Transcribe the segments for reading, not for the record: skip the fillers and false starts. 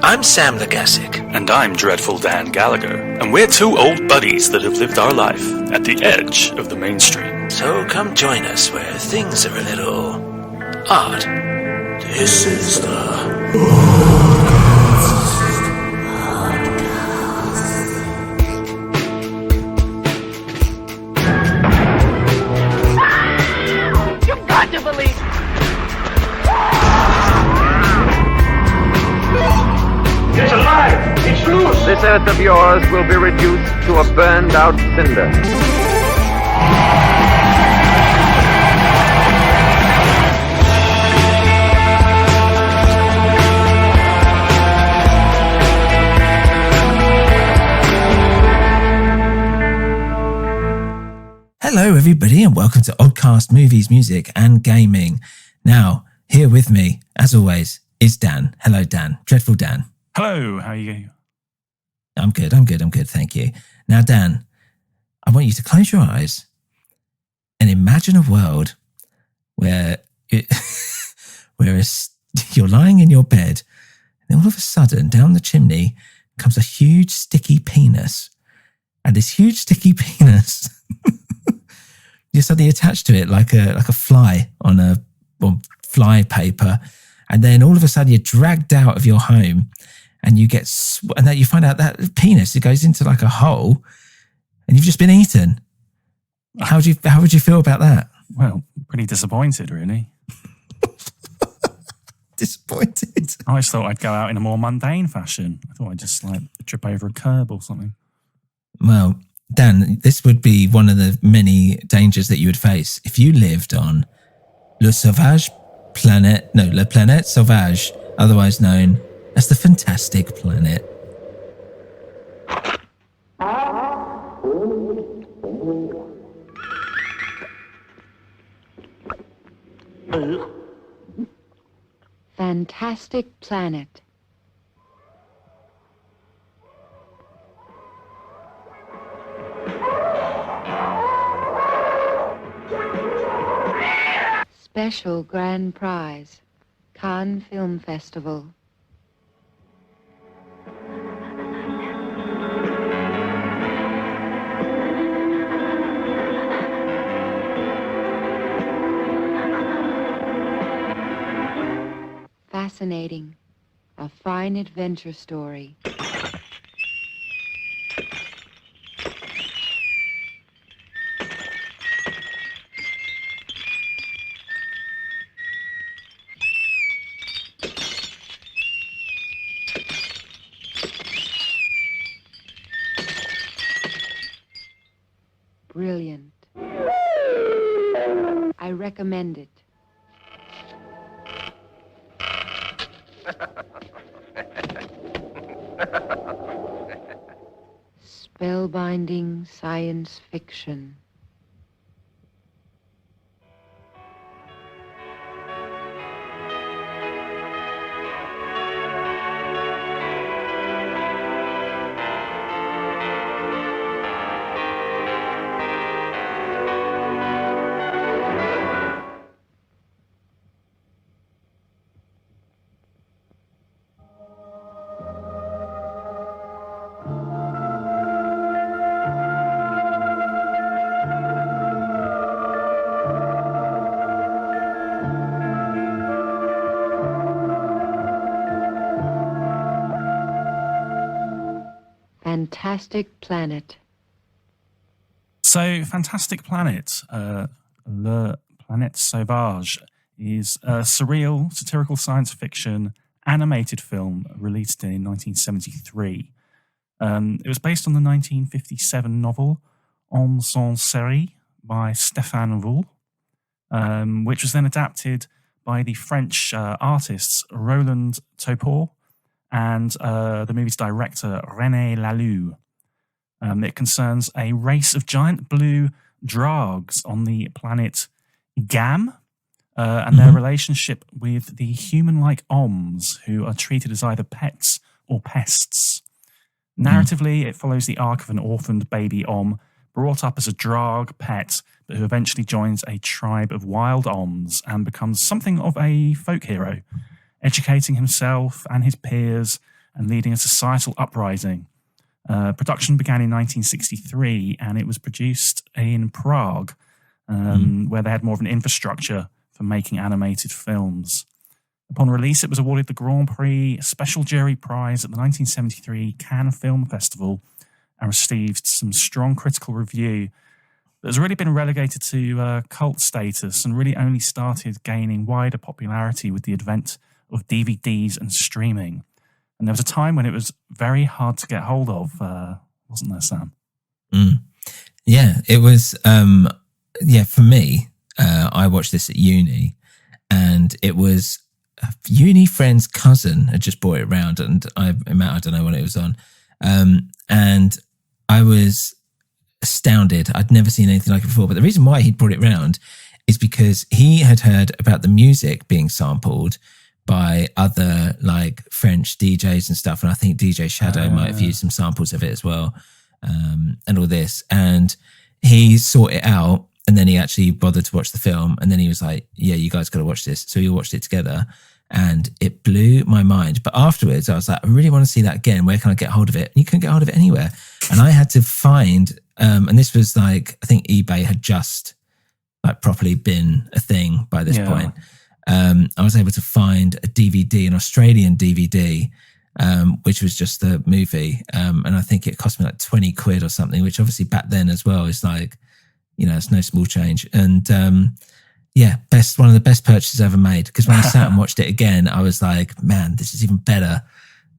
I'm Sam the Gassique. And I'm Dreadful Dan Gallagher. And we're two old buddies that have lived our life at the edge of the mainstream. So come join us where things are a little odd. This is the You've got to believe. It's alive! It's loose! This earth of yours will be reduced to a burned-out cinder. Hello, everybody, and welcome to Oddcast Movies, Music and Gaming. Now, here with me, as always, is Dan. Hello, Dan. Dreadful Dan. Hello, how are you? I'm good, thank you. Now, Dan, I want you to close your eyes and imagine a world where you're lying in your bed and all of a sudden, down the chimney comes a huge sticky penis. And this huge sticky penis, you're suddenly attached to it like a fly on fly paper. And then all of a sudden you're dragged out of your home and and then you find out that penis, it goes into like a hole and you've just been eaten. How would you feel about that? Well, pretty disappointed, really. Disappointed? I just thought I'd go out in a more mundane fashion. I thought I'd just trip over a curb or something. Well, Dan, this would be one of the many dangers that you would face if you lived on La Planète Sauvage, otherwise known as the Fantastic Planet. Fantastic Planet. Special Grand Prize, Cannes Film Festival. Fascinating, a fine adventure story. Brilliant. I recommend it. Spellbinding science fiction. Fantastic Planet. So, Fantastic Planet, Le Planète Sauvage, is a surreal, satirical science fiction animated film released in 1973. It was based on the 1957 novel Hommes sans série by Stéphane Roule, which was then adapted by the French artists Roland Topor and the movie's director, René Laloux. It concerns a race of giant blue drogs on the planet Gam and their relationship with the human-like Oms, who are treated as either pets or pests. Narratively, it follows the arc of an orphaned baby Om brought up as a drog pet, but who eventually joins a tribe of wild Oms and becomes something of a folk hero, educating himself and his peers and leading a societal uprising. Production began in 1963, and it was produced in Prague, where they had more of an infrastructure for making animated films. Upon release, it was awarded the Grand Prix Special Jury Prize at the 1973 Cannes Film Festival and received some strong critical review. It has really been relegated to cult status and really only started gaining wider popularity with the advent of DVDs and streaming. And there was a time when it was very hard to get hold of, wasn't there, Sam? Yeah, it was. For me, I watched this at uni, and it was a uni friend's cousin had just brought it round, and I don't know when it was on, and I was astounded. I'd never seen anything like it before. But the reason why he'd brought it round is because he had heard about the music being sampled by other like French DJs and stuff. And I think DJ Shadow might have used some samples of it as well, and all this. And he sought it out, and then he actually bothered to watch the film. And then he was like, yeah, you guys got to watch this. So we all watched it together, and it blew my mind. But afterwards I was like, I really want to see that again. Where can I get hold of it? And you couldn't get hold of it anywhere. And I had to find, and this was like, I think eBay had just like properly been a thing by this point. I was able to find a DVD, an Australian DVD, which was just the movie. And I think it cost me like 20 quid or something, which obviously back then as well is like, you know, it's no small change. And one of the best purchases ever made. Because when I sat and watched it again, I was like, man, this is even better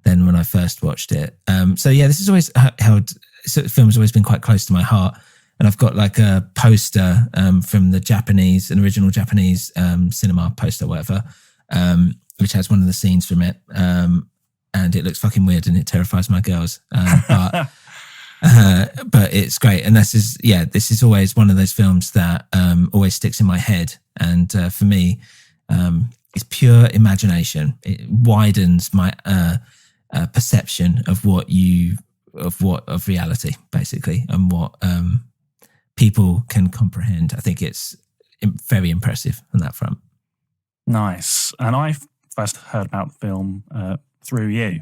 than when I first watched it. This is always held, the film has always been quite close to my heart. And I've got like a poster from the original Japanese cinema poster, whatever, which has one of the scenes from it. And it looks fucking weird and it terrifies my girls. But it's great. And this is always one of those films that always sticks in my head. And for me, it's pure imagination. It widens my perception of of reality, basically, and what people can comprehend. I think it's very impressive on that front. Nice. And I first heard about the film through you.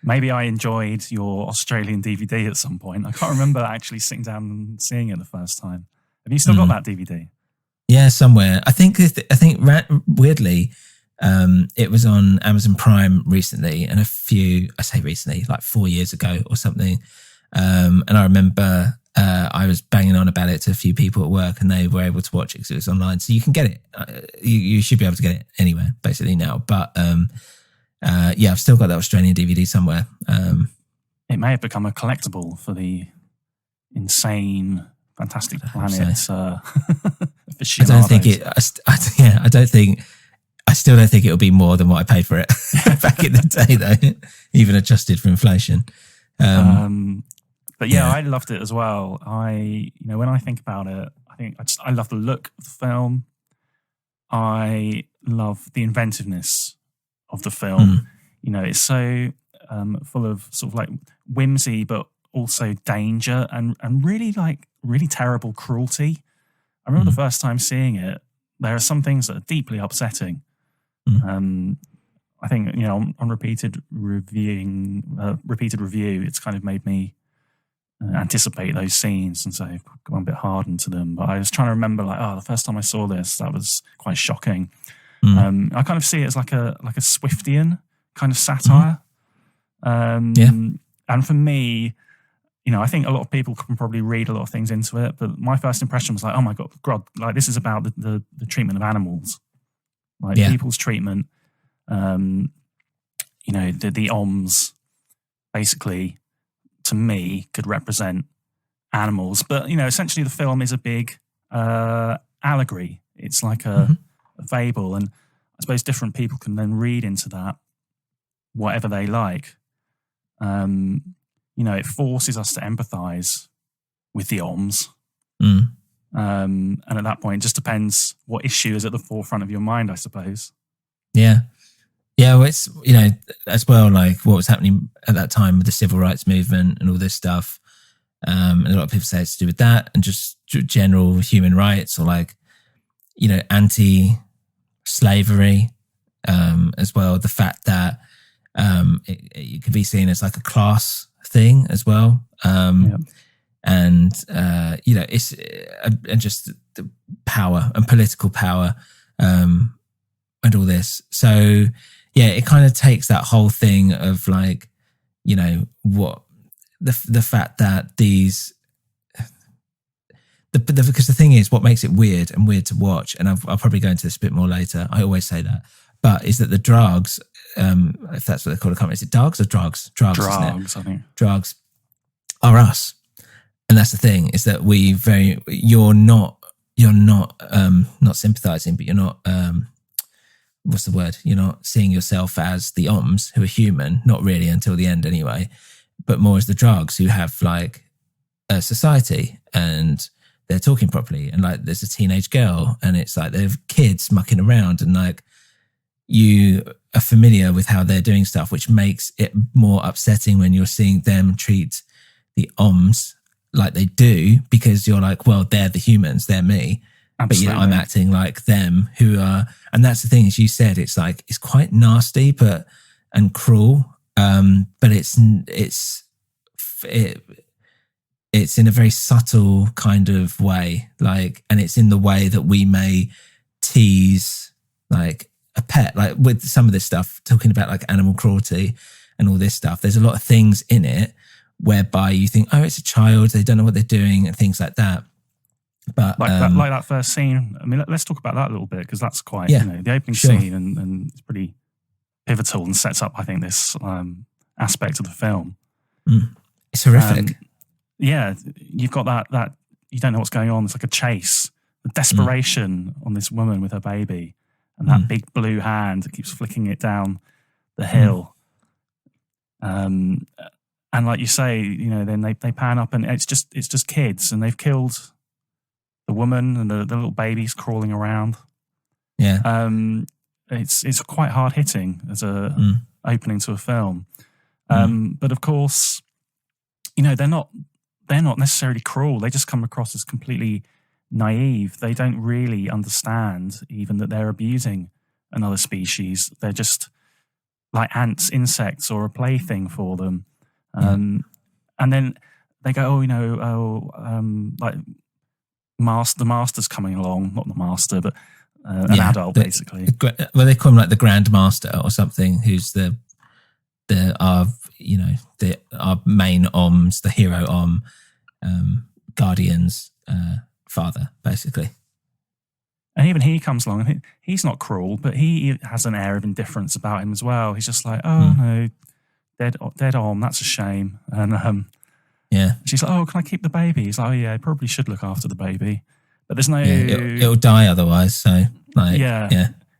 Maybe I enjoyed your Australian DVD at some point. I can't remember actually sitting down and seeing it the first time. Have you still got that DVD? Yeah, somewhere. I think weirdly, it was on Amazon Prime recently, and like 4 years ago or something. And I remember I was banging on about it to a few people at work, and they were able to watch it because it was online. So you can get it. You should be able to get it anywhere, basically, now. But I've still got that Australian DVD somewhere. It may have become a collectible for the insane, fantastic Planet aficionados. I still don't think it'll be more than what I paid for it back in the day, though, even adjusted for inflation. I loved it as well. When I think about it, I love the look of the film. I love the inventiveness of the film. It's so full of sort of like whimsy, but also danger and really terrible cruelty. I remember the first time seeing it, there are some things that are deeply upsetting. I think, on repeated review, it's kind of made me anticipate those scenes, and so I've gone a bit hardened to them. But I was trying to remember, the first time I saw this, that was quite shocking. I kind of see it as like a Swiftian kind of satire. And for me, I think a lot of people can probably read a lot of things into it, but my first impression was like, oh my God, like this is about the treatment of animals, like people's treatment. The OMS basically, to me, could represent animals. But, essentially the film is a big allegory. It's like a fable. And I suppose different people can then read into that whatever they like. It forces us to empathize with the OMS. And at that point, it just depends what issue is at the forefront of your mind, I suppose. Yeah. Yeah, well, it's, as well, like what was happening at that time with the civil rights movement and all this stuff. And a lot of people say it's to do with that and just general human rights, or like, anti-slavery as well. The fact that It could be seen as like a class thing as well. And it's and just the power and political power and all this. So yeah, it kind of takes that whole thing of like, what the fact that these because the thing is, what makes it weird to watch, and I'll probably go into this a bit more later, I always say that, but is that the drugs, if that's what they call the company, is it drugs or drugs? Drugs, isn't it? I think. Drugs are us. And that's the thing, is that you're not sympathizing, but you're not, what's the word? You're not seeing yourself as the OMs who are human, not really until the end anyway, but more as the drugs who have like a society and they're talking properly. And like, there's a teenage girl and it's like, they have kids mucking around and like, you are familiar with how they're doing stuff, which makes it more upsetting when you're seeing them treat the OMs like they do, because you're like, well, they're the humans, they're me. Absolutely. But I'm acting like them who are, and that's the thing, as you said, it's like, it's quite nasty, and cruel. But it's in a very subtle kind of way, like, and it's in the way that we may tease like a pet, like with some of this stuff, talking about like animal cruelty and all this stuff. There's a lot of things in it whereby you think, oh, it's a child, they don't know what they're doing and things like that. But like that first scene. I mean, let's talk about that a little bit, because that's quite, the opening scene, and it's pretty pivotal and sets up, I think, this aspect of the film. It's horrific. You've got that you don't know what's going on. It's like a chase, the desperation on this woman with her baby, and that big blue hand that keeps flicking it down the hill. And like you say, then they pan up and it's just kids, and they've killed the woman and the little baby's crawling around. Yeah. It's quite hard hitting as a opening to a film. But of course, they're not necessarily cruel. They just come across as completely naive. They don't really understand even that they're abusing another species. They're just like ants, insects, or a plaything for them. And then they go, like the master's coming along, not the master, but an adult, basically. Well, they call him like the Grand Master or something, who's our main OMs, the hero OM, Guardian's father, basically. And even he comes along, and he's not cruel, but he has an air of indifference about him as well. He's just like, no, dead OM, that's a shame. And she's like, oh, can I keep the baby? He's like, oh yeah, I probably should look after the baby, but there's no, it'll die otherwise. So like,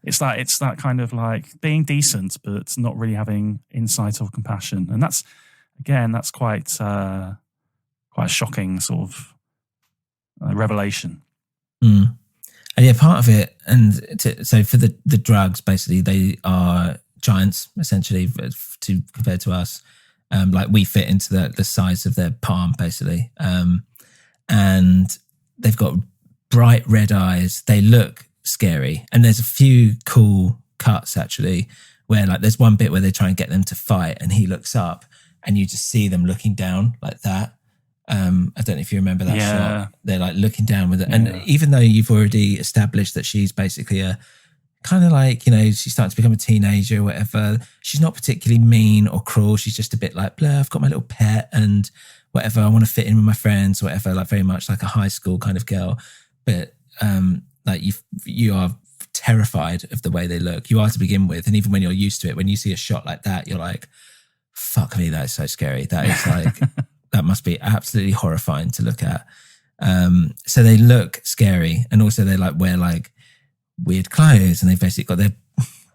it's that kind of like being decent, but not really having insight or compassion. And that's quite a shocking sort of revelation. And part of it, so for the drugs, basically, they are giants, essentially, compared to us. Like we fit into the size of their palm, basically. And they've got bright red eyes. They look scary. And there's a few cool cuts, actually, where like there's one bit where they try and get them to fight, and he looks up and you just see them looking down like that. I don't know if you remember that shot. They're like looking down with it. And even though you've already established that she's basically a kind of like, she's starting to become a teenager or whatever, she's not particularly mean or cruel. She's just a bit like, blah, I've got my little pet and whatever, I want to fit in with my friends or whatever, like very much like a high school kind of girl. But like you are terrified of the way they look. You are to begin with. And even when you're used to it, when you see a shot like that, you're like, fuck me, that is so scary. That is like... that must be absolutely horrifying to look at. So they look scary, and also they like wear like weird clothes, and they've basically got their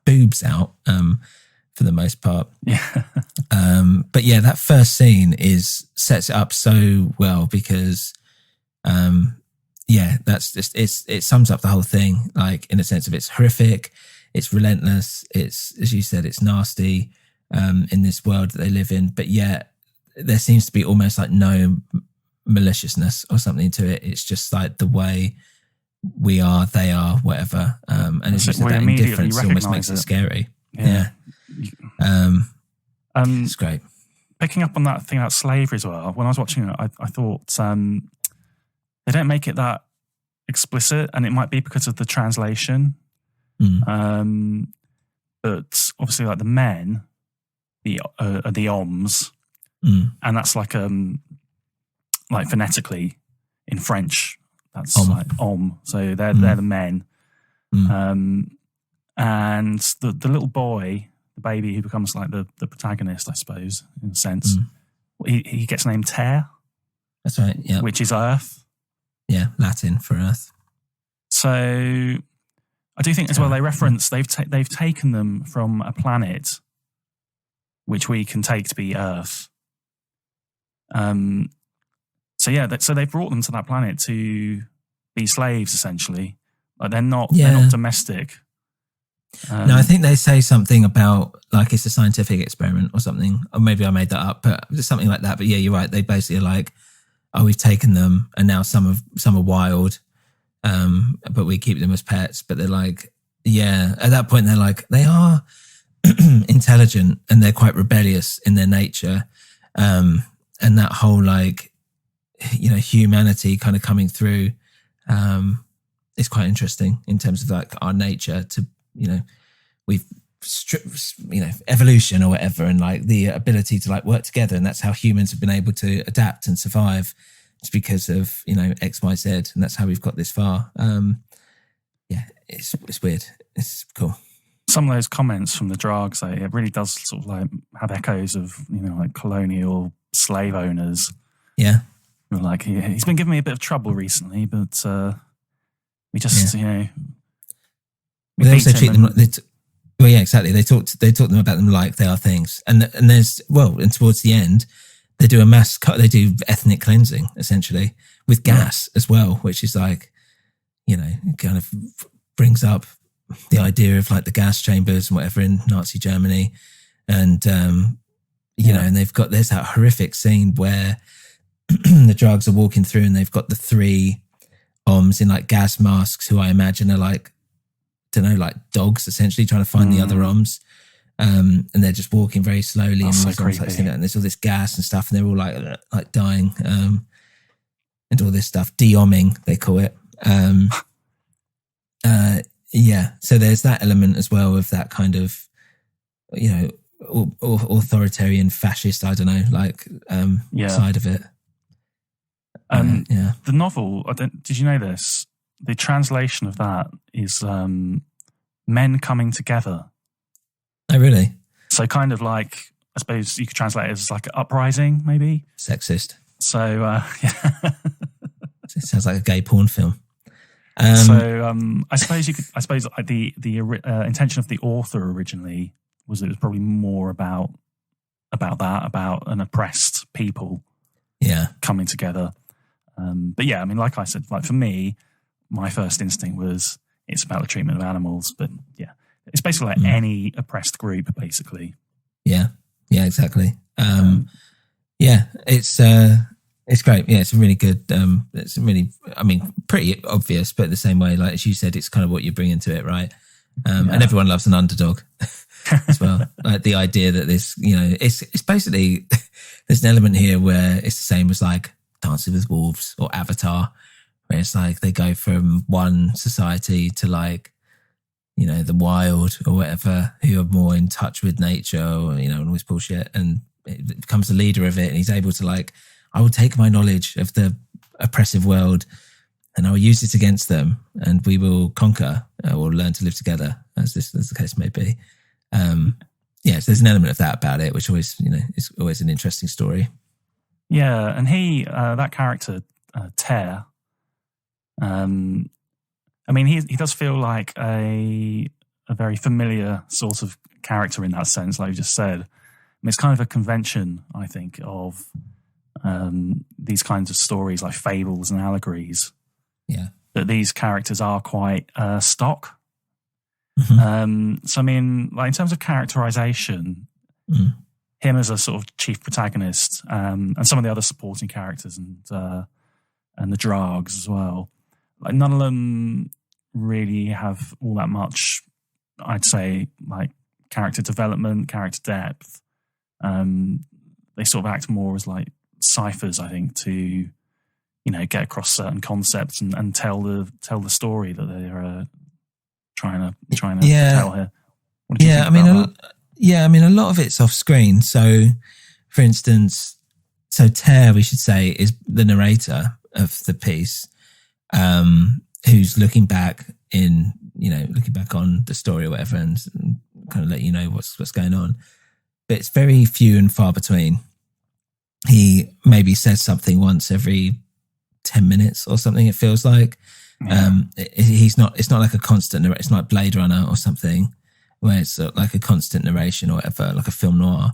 boobs out for the most part. But that first scene sets it up so well, because that's just it sums up the whole thing, like in a sense of it's horrific, it's relentless, it's, as you said, it's nasty in this world that they live in, but yet there seems to be almost like no maliciousness or something to it. It's just like the way we are, they are, whatever. And it's just that indifference almost makes it scary. It's great. Picking up on that thing about slavery as well, when I was watching it, I thought they don't make it that explicit, and it might be because of the translation. But obviously, like the men, are the oms, and that's like phonetically in French, that's like om. So they're the men, and the little boy, the baby who becomes like the protagonist, I suppose, in a sense, he gets named Terre. That's right. Yeah, which is Earth. Yeah, Latin for Earth. So I do think as well they reference they've taken them from a planet which we can take to be Earth. So they've brought them to that planet to be slaves, essentially. Like they're not domestic. No, I think they say something about like it's a scientific experiment or something, or maybe I made that up, but something like that. But yeah, you're right. They basically are like, oh, we've taken them, and now some are wild, but we keep them as pets. But they're like, yeah, at that point they're like, they are intelligent and they're quite rebellious in their nature, and that whole like, humanity kind of coming through is quite interesting in terms of like our nature to, we've evolution or whatever, and like the ability to like work together, and that's how humans have been able to adapt and survive. It's because of X, Y, Z, and that's how we've got this far. It's weird. It's cool. Some of those comments from the Drags, it really does sort of like have echoes of like colonial slave owners. Yeah, like he's been giving me a bit of trouble recently, but we just they also treat them like well, yeah, exactly. They talk them about them like they are things, and towards the end, they do they do ethnic cleansing essentially with gas as well, which is like, kind of brings up the idea of like the gas chambers and whatever in Nazi Germany, and and there's that horrific scene where the Drags are walking through and they've got the 3 oms in like gas masks who I imagine are like, like dogs essentially trying to find the other oms, and they're just walking very slowly. That's and, so creepy. and there's all this gas and stuff, and they're all like dying, and all this stuff, de-omming they call it. So there's that element as well of that kind of authoritarian fascist, I don't know, like side of it. The novel, did you know this? The translation of that is men coming together. Oh, really? So kind of like, I suppose you could translate it as like an uprising, maybe. Sexist. So, It sounds like a gay porn film. I suppose you could. I suppose the intention of the author originally was it was probably more about an oppressed people, coming together. But yeah, I mean, like I said, like for me, my first instinct was it's about the treatment of animals. But yeah, it's basically like any oppressed group, basically. Yeah, exactly. It's great. Yeah, it's a really good. It's really, pretty obvious, but the same way, like as you said, it's kind of what you bring into it, right? And everyone loves an underdog as well. Like the idea that this, it's basically there's an element here where it's the same as like Dancing with Wolves or Avatar, where it's like they go from one society to like, the wild or whatever, who are more in touch with nature, or, and all this bullshit, and it becomes the leader of it, and he's able to like, I will take my knowledge of the oppressive world and I will use it against them, and we will conquer or learn to live together, as the case may be. So there's an element of that about it, which always, is always an interesting story. Yeah, and he, that character, Terre, he does feel like a very familiar sort of character in that sense, like you just said. It's kind of a convention, I think, of these kinds of stories like fables and allegories. Yeah. That these characters are quite stock. Mm-hmm. So, like in terms of characterization, him as a sort of chief protagonist, and some of the other supporting characters and the Drags as well, like none of them really have all that much, I'd say, like character development, character depth. They sort of act more as like ciphers, I think, to, you know, get across certain concepts and tell the story that they're trying to tell here. What do you think about that? I mean, a lot of it's off screen. So, for instance, Ter, we should say, is the narrator of the piece, who's looking back on the story or whatever, and kind of let you know what's going on. But it's very few and far between. He maybe says something once every 10 minutes or something, it feels like. Yeah. It's not like a constant, it's not like Blade Runner or something, where it's like a constant narration or whatever, like a film noir.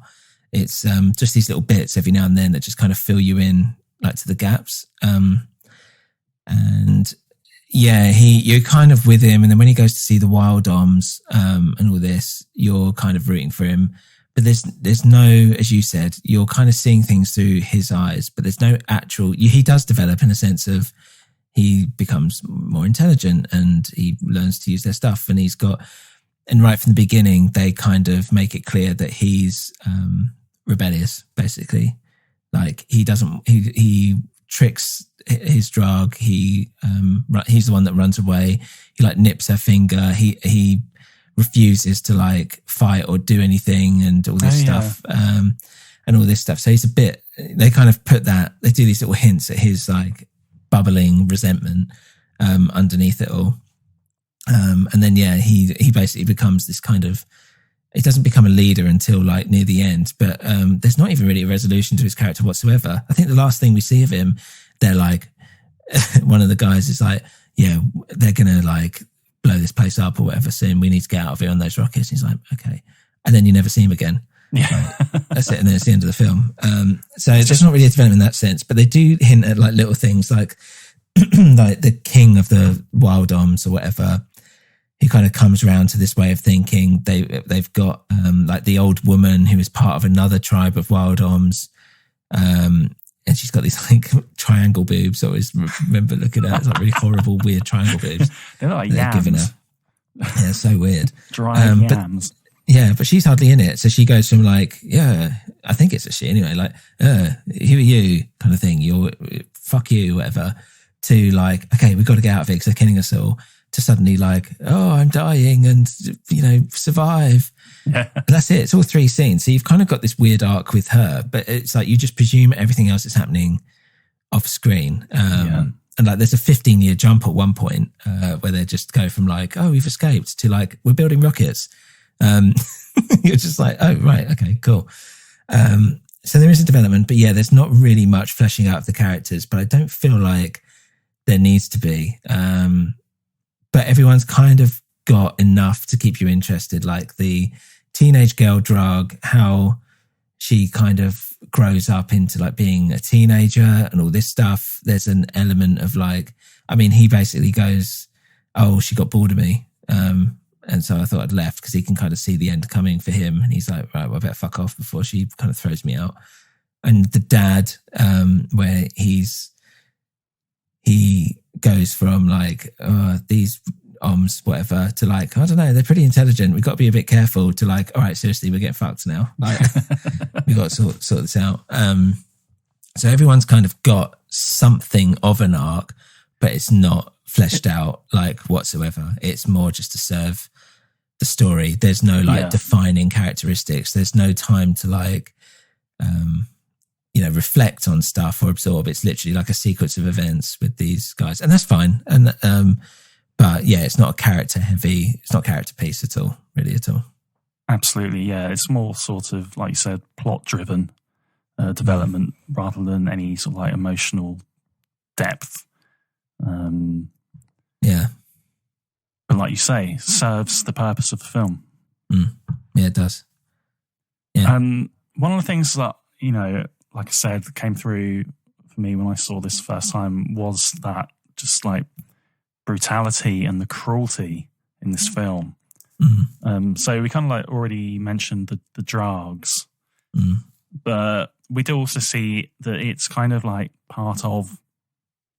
It's just these little bits every now and then that just kind of fill you in, like, to the gaps. And yeah, you're kind of with him. And then when he goes to see the wild oms and all this, you're kind of rooting for him. But there's no, as you said, you're kind of seeing things through his eyes, but there's no actual, he does develop in a sense of he becomes more intelligent and he learns to use their stuff. And and right from the beginning, they kind of make it clear that he's rebellious, basically. Like he tricks his drug. He's the one that runs away. He like nips her finger. He refuses to like fight or do anything and all this stuff. And all this stuff. So he's they kind of they do these little hints at his like bubbling resentment underneath it all. And then, he basically becomes this kind of, he doesn't become a leader until like near the end, but there's not even really a resolution to his character whatsoever. I think the last thing we see of him, they're like, one of the guys is like, yeah, they're going to like blow this place up or whatever soon. We need to get out of here on those rockets. And he's like, okay. And then you never see him again. Yeah. That's it. And then it's the end of the film. So it's just not really a development in that sense, but they do hint at like little things like, like the king of the wild oms or whatever. He kind of comes around to this way of thinking. They've got like the old woman who is part of another tribe of wild oms. And she's got these like triangle boobs. I always remember looking at it. It's like really horrible, weird triangle boobs. They're like yams. Giving her. Yeah, so weird. Dry yams. But she's hardly in it. So she goes from like, I think it's a she anyway, like, who are you kind of thing. You're fuck you, whatever, to like, okay, we've got to get out of here because they're killing us all, to suddenly like, oh, I'm dying and, survive. Yeah. That's it. It's all 3 scenes. So you've kind of got this weird arc with her, but it's like you just presume everything else is happening off screen. And like there's a 15-year jump at one point where they just go from like, oh, we've escaped to like, we're building rockets. You're just like, oh, right. Okay, cool. So there is a development, but there's not really much fleshing out of the characters, but I don't feel like there needs to be. But everyone's kind of got enough to keep you interested, like the teenage girl drug, how she kind of grows up into like being a teenager and all this stuff. There's an element of like, he basically goes, oh, she got bored of me. And so I thought I'd left because he can kind of see the end coming for him. And he's like, right, well, I better fuck off before she kind of throws me out. And the dad, where he goes from like, these oms, whatever, to like, I don't know, they're pretty intelligent. We've got to be a bit careful, to like, all right, seriously, we're getting fucked now. Like, we got to sort this out. So everyone's kind of got something of an arc, but it's not fleshed out like whatsoever. It's more just to serve the story. There's no like defining characteristics. There's no time to like, reflect on stuff or absorb. It's literally like a sequence of events with these guys, and that's fine. And but it's not a character heavy. It's not a character piece at all, really at all. Absolutely, yeah. It's more sort of like you said, plot driven development rather than any sort of like emotional depth. But like you say, serves the purpose of the film. Yeah, it does. Yeah. One of the things that, like I said, came through for me when I saw this first time was that just like brutality and the cruelty in this film. So we kind of like already mentioned the drugs, but we do also see that it's kind of like part of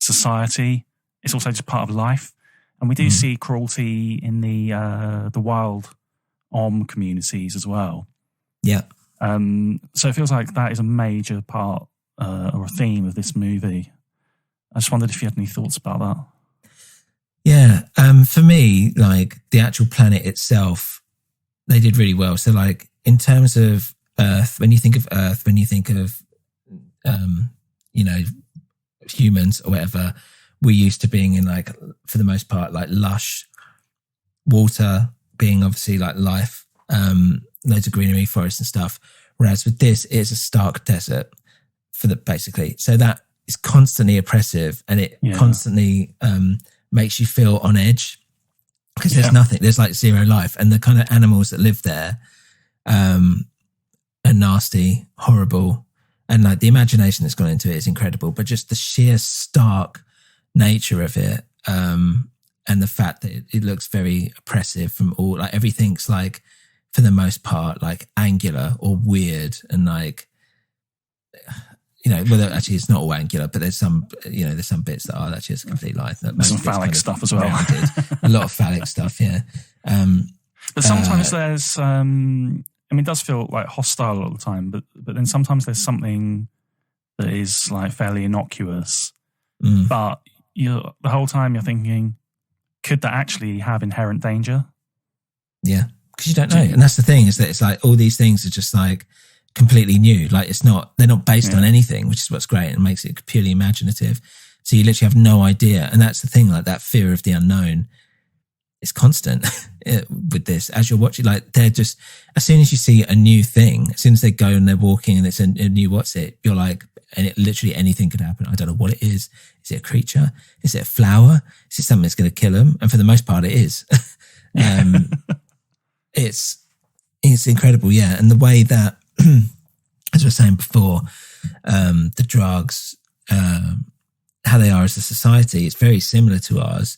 society. It's also just part of life. And we do see cruelty in the wild om communities as well. Yeah. So it feels like that is a major part or a theme of this movie. I just wondered if you had any thoughts about that. Yeah, for me, like the actual planet itself, they did really well. So like in terms of Earth, when you think of Earth, when you think of, humans or whatever, we're used to being in like, for the most part, like lush water, being obviously like life, loads of greenery, forests and stuff. Whereas with this, it's a stark desert basically. So that is constantly oppressive, and it constantly makes you feel on edge because there's nothing, there's like zero life, and the kind of animals that live there are nasty, horrible, and like the imagination that's gone into it is incredible, but just the sheer stark nature of it, and the fact that it looks very oppressive from all, like everything's like, for the most part, like angular or weird, and like, whether actually it's not all angular, but there's some bits that are actually a complete lie. There's some phallic stuff as well. A lot of phallic stuff, yeah. But sometimes there's, it does feel like hostile all the time, but then sometimes there's something that is like fairly innocuous, but the whole time you're thinking, could that actually have inherent danger? Yeah, because you don't know. And that's the thing, is that it's like all these things are just like completely new. Like they're not based on anything, which is what's great and makes it purely imaginative. So you literally have no idea. And that's the thing, like that fear of the unknown is constant with this. As you're watching, like they're just, as soon as you see a new thing, as soon as they go and they're walking and it's a new you're like, and it literally anything could happen. I don't know what it is. Is it a creature? Is it a flower? Is it something that's going to kill them? And for the most part, it is. It's incredible, yeah. And the way that, as we were saying before, the drugs, how they are as a society, it's very similar to ours.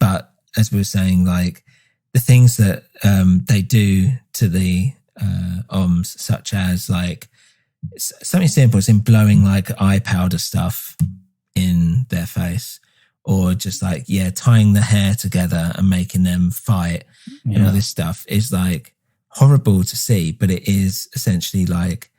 But as we were saying, like the things that they do to the OMS, such as like something simple as in blowing like eye powder stuff in their face, or just like, tying the hair together and making them fight and all this stuff is like horrible to see, but it is essentially like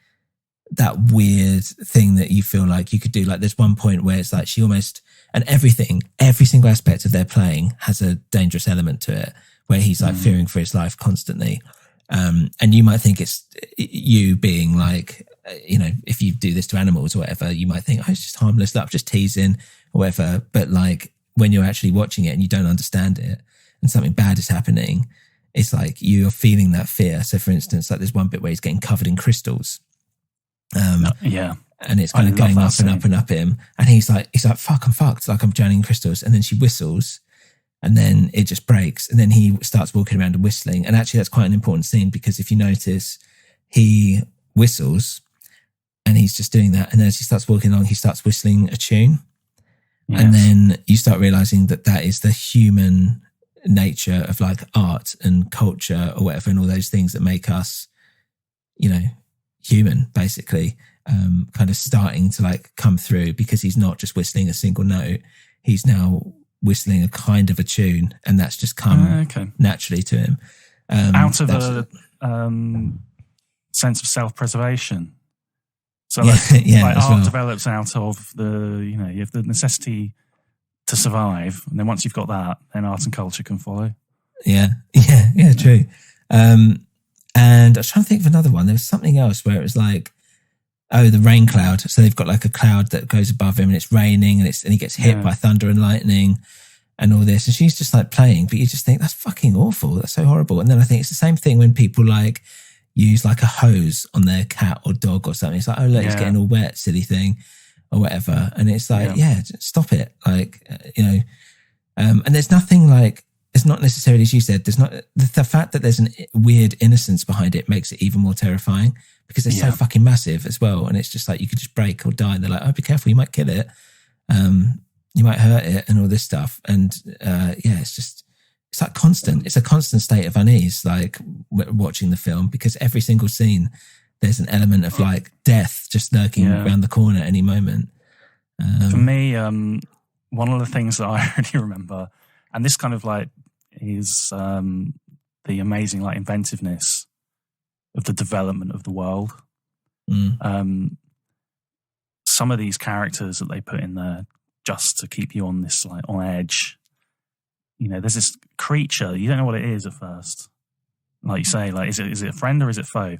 that weird thing that you feel like you could do. Like there's one point where it's like she almost, and every single aspect of their playing has a dangerous element to it, where he's like fearing for his life constantly. And you might think it's you being like, if you do this to animals or whatever, you might think, oh, it's just harmless stuff, just teasing or whatever. But like when you're actually watching it and you don't understand it and something bad is happening, it's like you're feeling that fear. So for instance, like there's one bit where he's getting covered in crystals. And it's kind of going up and up and up him. And he's like, fuck, I'm fucked. Like I'm drowning in crystals. And then she whistles and then it just breaks. And then he starts walking around and whistling. And actually that's quite an important scene, because if you notice, he whistles and he's just doing that. And as he starts walking along, he starts whistling a tune. Yes. And then you start realizing that is the human nature of like art and culture or whatever, and all those things that make us, human, basically, kind of starting to like come through, because he's not just whistling a single note. He's now whistling a kind of a tune, and that's just come naturally to him. Out of a sense of self-preservation. So like art develops out of you have the necessity to survive. And then once you've got that, then art and culture can follow. Yeah, true. And I was trying to think of another one. There was something else where it was like, the rain cloud. So they've got like a cloud that goes above him and it's raining and he gets hit by thunder and lightning and all this. And she's just like playing, but you just think that's fucking awful. That's so horrible. And then I think it's the same thing when people like use like a hose on their cat or dog or something. It's like, oh look, he's getting all wet, silly thing or whatever. And it's like, stop it. Like, and there's nothing like, it's not necessarily, as you said, there's not, the fact that there's a weird innocence behind it makes it even more terrifying, because they're so fucking massive as well. And it's just like, you could just break or die. And they're like, oh, be careful, you might kill it. You might hurt it and all this stuff. And it's like constant. It's a constant state of unease, like watching the film, because every single scene, there's an element of like death just lurking around the corner at any moment. For me, one of the things that I really remember, and this kind of like is the amazing like inventiveness of the development of the world. Some of these characters that they put in there just to keep you on this like on edge. You know, there's this creature, you don't know what it is at first. Like you say, like is it a friend or is it foe?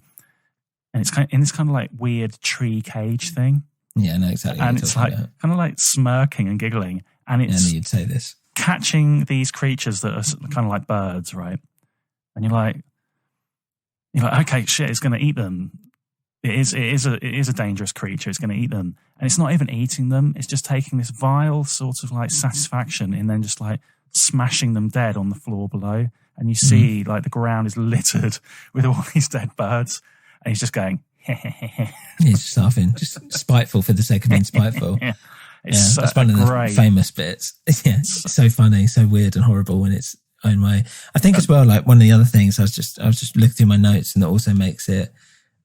And it's kind of in this kind of like weird tree cage thing. Yeah, I know exactly. And it's like kind of like smirking and giggling, and it's and you'd say this catching these creatures that are kind of like birds, right? And you're like, okay, shit, it's going to eat them. It is a dangerous creature. It's going to eat them, and it's not even eating them. It's just taking this vile sort of like satisfaction, and then just like smashing them dead on the floor below. And you see like the ground is littered with all these dead birds, and he's just going. He's just laughing, just spiteful for the sake of being spiteful. It's that's one of the famous bits. Yeah, it's so funny, so weird and horrible in its own way. I think as well, like one of the other things I was just looking through my notes, and that also makes it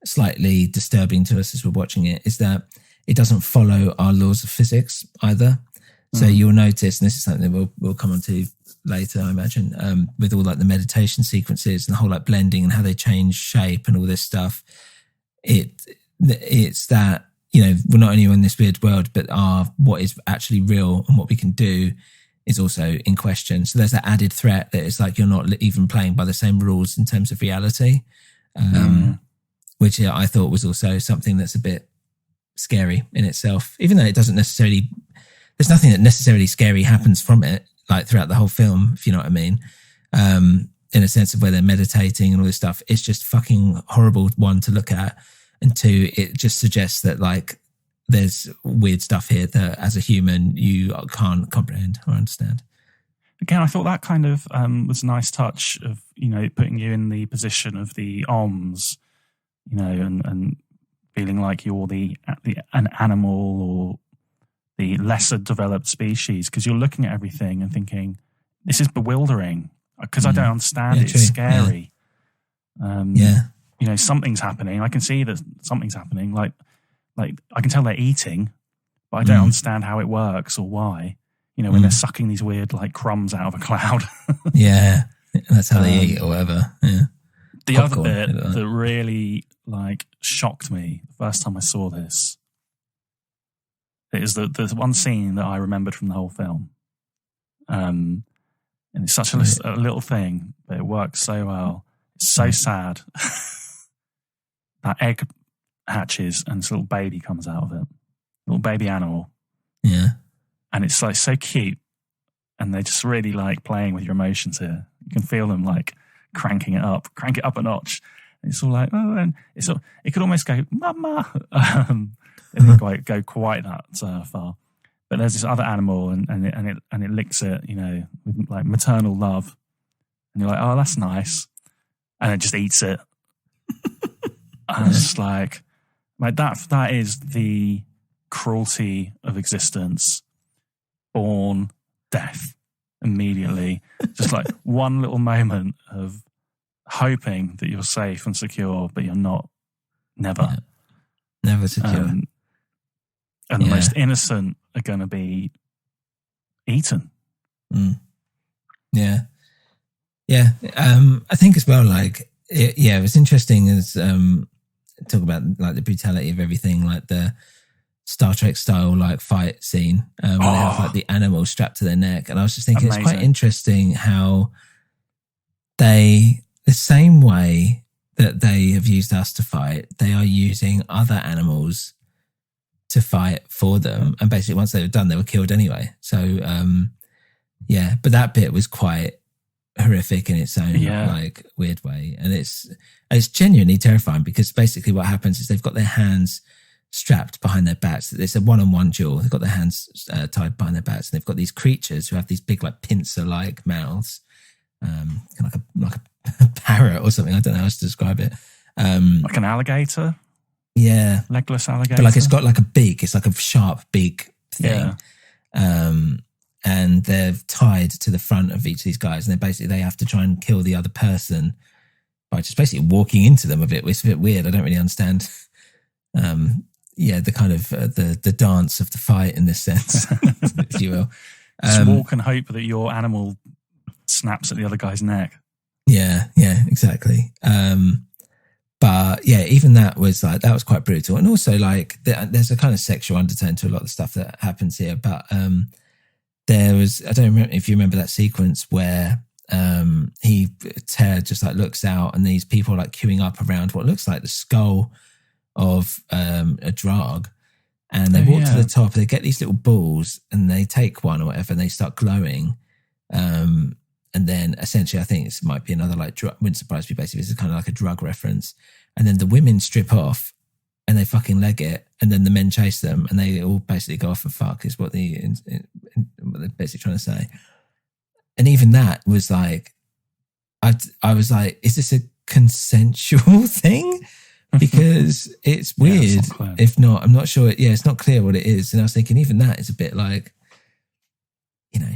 slightly disturbing to us as we're watching it, is that it doesn't follow our laws of physics either. So you'll notice, and this is something that we'll come on to later, I imagine, with all like the meditation sequences and the whole like blending and how they change shape and all this stuff. It's that, you know, we're not only in this weird world, but what is actually real and what we can do is also in question. So there's that added threat that it's like you're not even playing by the same rules in terms of reality, which I thought was also something that's a bit scary in itself, even though it doesn't necessarily, there's nothing that necessarily scary happens from it, like throughout the whole film, if you know what I mean. In a sense of where they're meditating and all this stuff. It's just fucking horrible, one, to look at, and two, it just suggests that like there's weird stuff here that as a human you can't comprehend or understand. Again, I thought that kind of was a nice touch of, you know, putting you in the position of the OMS, you know, and feeling like you're an animal or the lesser developed species, because you're looking at everything and thinking, this is bewildering. Because I don't understand. It's scary. You know, something's happening. I can see that something's happening. Like I can tell they're eating, but I don't understand how it works or why. You know, when they're sucking these weird like crumbs out of a cloud. Yeah, that's how they eat or whatever. Yeah. The Popcorn, other bit that really like shocked me the first time I saw this is the one scene that I remembered from the whole film. And it's such a little thing, but it works so well. It's so sad. That egg hatches and this little baby comes out of it. Little baby animal. Yeah. And it's like so cute. And they're just really like playing with your emotions here. You can feel them like crank it up a notch. And it's all like, oh, and it could almost go, mama. It didn't go quite that far. But there's this other animal and it licks it, you know, with like maternal love. And you're like, oh, that's nice. And it just eats it. And it's like that is the cruelty of existence. Born death immediately. Just like one little moment of hoping that you're safe and secure, but you're not. Never. Yeah. Never secure. And the most innocent are going to be eaten. Yeah. Yeah. I think as well, like, it was interesting as talk about like the brutality of everything, like the Star Trek style like fight scene where they have like the animal strapped to their neck. And I was just thinking It's quite interesting how the same way that they have used us to fight, they are using other animals to fight for them, and basically once they were done, they were killed anyway. So but that bit was quite horrific in its own like weird way, and it's genuinely terrifying because basically what happens is they've got their hands strapped behind their backs. It's a one-on-one duel. They've got their hands tied behind their backs, and they've got these creatures who have these big like pincer-like mouths, like a parrot or something. I don't know how to describe it. Like an alligator. Yeah. Legless alligator. But like it's got like a beak. It's like a sharp beak thing. Yeah. And they're tied to the front of each of these guys, and they have to try and kill the other person by just basically walking into them a bit. It's a bit weird. I don't really understand the kind of the dance of the fight in this sense, if you will. Just walk and hope that your animal snaps at the other guy's neck. Yeah, exactly. But yeah, even that was quite brutal. And also like there's a kind of sexual undertone to a lot of the stuff that happens here. But there was, I don't remember if you remember that sequence where Ted just like looks out and these people are like queuing up around what looks like the skull of a drug. And they walk to the top, they get these little balls and they take one or whatever and they start glowing. And then essentially, I think this might be another like drug, wouldn't surprise me basically, this is kind of like a drug reference. And then the women strip off and they fucking leg it. And then the men chase them and they all basically go off and fuck is what they're basically trying to say. And even that was like, I was like, is this a consensual thing? Because it's weird. If not, I'm not sure. Yeah, it's not clear what it is. And I was thinking even that is a bit like, you know,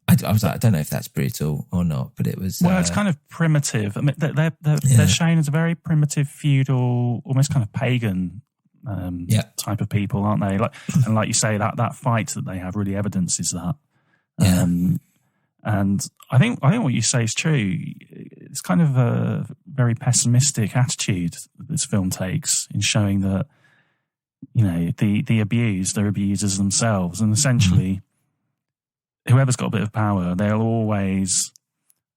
I was like, I don't know if that's brutal or not, but it was. Well, it's kind of primitive. I mean, they're shown as a very primitive, feudal, almost kind of pagan type of people, aren't they? Like, and like you say, that fight that they have really evidences that. Yeah. And I think what you say is true. It's kind of a very pessimistic attitude that this film takes in showing that, you know, the abused, they're abusers themselves, and essentially. Whoever's got a bit of power, they'll always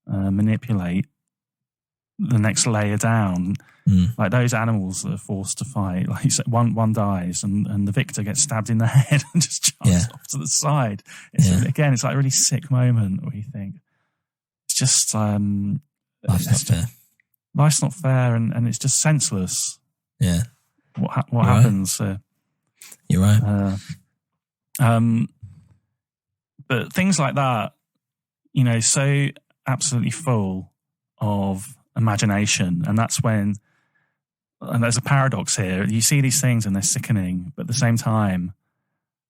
manipulate the next layer down. Like those animals that are forced to fight, like you said, one dies and the victor gets stabbed in the head and just jumps off to the side. Again, it's like a really sick moment where you think, it's just... life's not fair. Life's not fair and it's just senseless. Yeah. What happens? You're right. But things like that, you know, so absolutely full of imagination. And that's when, and there's a paradox here. You see these things and they're sickening, but at the same time,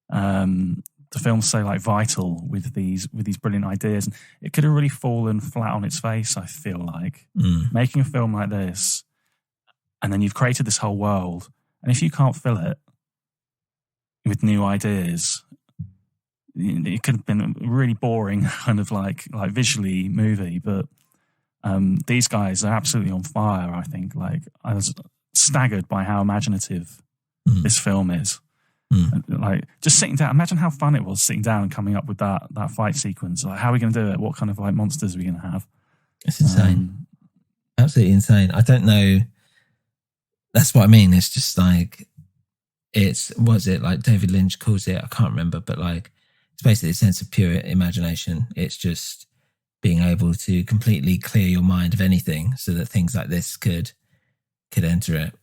the film's so like vital with these brilliant ideas. And it could have really fallen flat on its face, I feel like. Making a film like this, and then you've created this whole world. And if you can't fill it with new ideas, it could have been a really boring kind of like visually movie, but these guys are absolutely on fire. I think like I was staggered by how imaginative this film is. Like just sitting down, imagine how fun it was sitting down and coming up with that fight sequence. Like how are we going to do it? What kind of like monsters are we going to have? It's insane. Absolutely insane. I don't know. That's what I mean. It's just like, was it like David Lynch calls it? I can't remember, but like, it's basically a sense of pure imagination. It's just being able to completely clear your mind of anything so that things like this could enter it.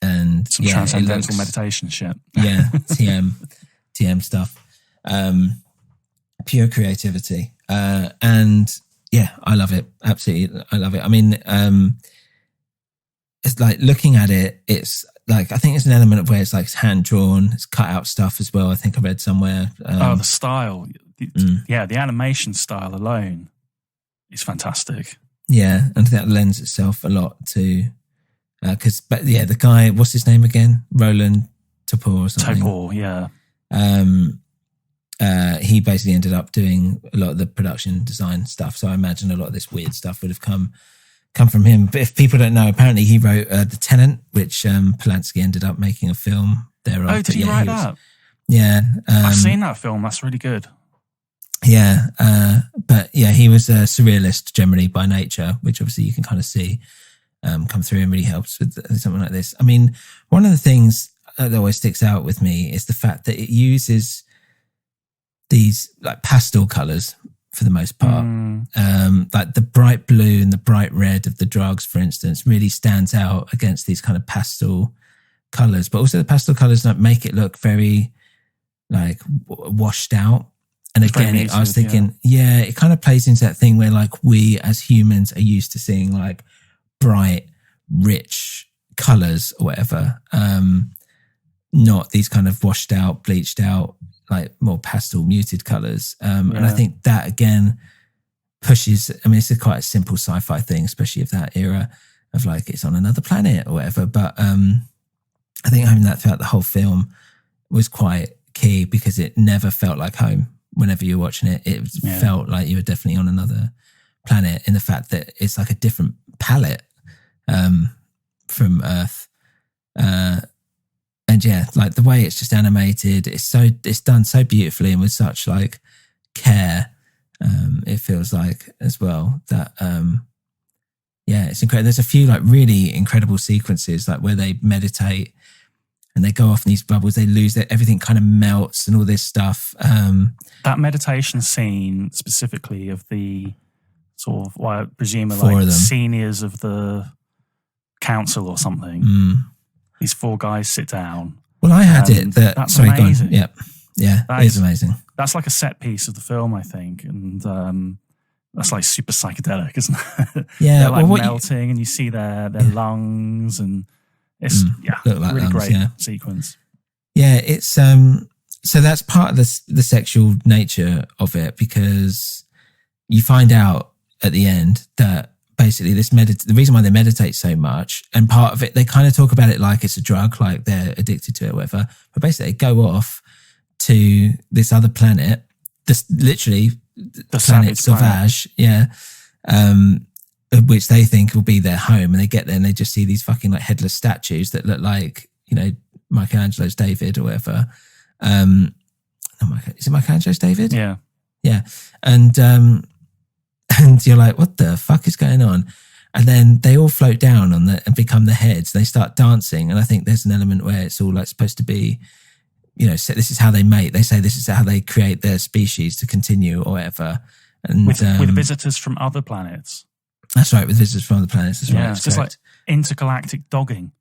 And some transcendental meditation shit. Yeah, TM stuff. Pure creativity. And yeah, I love it. Absolutely. I love it. I mean, it's like looking at it, it's like, I think it's an element of where it's like hand drawn, it's cut out stuff as well. I think I read somewhere. The style. Yeah, the animation style alone is fantastic. Yeah, and that lends itself a lot to, the guy, what's his name again? Roland Topor or something. Topor, yeah. He basically ended up doing a lot of the production design stuff. So I imagine a lot of this weird stuff would have come from him. But if people don't know, apparently he wrote The Tenant, which Polanski ended up making a film thereof. Oh, did he write that? Yeah. I've seen that film. That's really good. Yeah. But yeah, he was a surrealist generally by nature, which obviously you can kind of see come through and really helps with something like this. I mean, one of the things that always sticks out with me is the fact that it uses these like pastel colours for the most part. Like the bright blue and the bright red of the drugs, for instance, really stands out against these kind of pastel colours. But also the pastel colours like make it look very like washed out. And again, I was thinking, it kind of plays into that thing where like we as humans are used to seeing like bright, rich colours or whatever. Not these kind of washed out, bleached out, like more pastel muted colours. And I think that again pushes, I mean, it's quite a simple sci-fi thing, especially of that era of like it's on another planet or whatever. But I think having that throughout the whole film was quite key because it never felt like home. Whenever you're watching it, it felt like you were definitely on another planet in the fact that it's like a different palette from Earth. And yeah, like the way it's just animated, it's done so beautifully and with such like care. It feels like as well that yeah, it's incredible. There's a few like really incredible sequences like where they meditate and they go off in these bubbles, they lose it, everything kind of melts and all this stuff. That meditation scene specifically of the sort of, well, I presume are Four like of them. seniors of the council or something. These four guys sit down. Well, I had it that, that's sorry, go on. amazing. Yeah, That it is amazing. That's like a set piece of the film, I think. And that's like super psychedelic, isn't it? Yeah, They're like well, melting and you see their lungs and it's, look like really lungs, great yeah. sequence. Yeah, it's so that's part of the sexual nature of it, because you find out at the end that basically the reason why they meditate so much, and part of it, they kind of talk about it like it's a drug, like they're addicted to it or whatever, but basically they go off to this other planet, literally the planet Sauvage, which they think will be their home, and they get there and they just see these fucking like headless statues that look like, you know, Michelangelo's David or whatever. Is it Michelangelo's David? Yeah. Yeah. And you're like, what the fuck is going on? And then they all float down and become the heads. They start dancing. And I think there's an element where it's all like supposed to be, you know, so this is how they mate. They say this is how they create their species to continue or whatever. And with visitors from other planets. That's right, with visitors from other planets. That's right. Yeah, it's just like intergalactic dogging.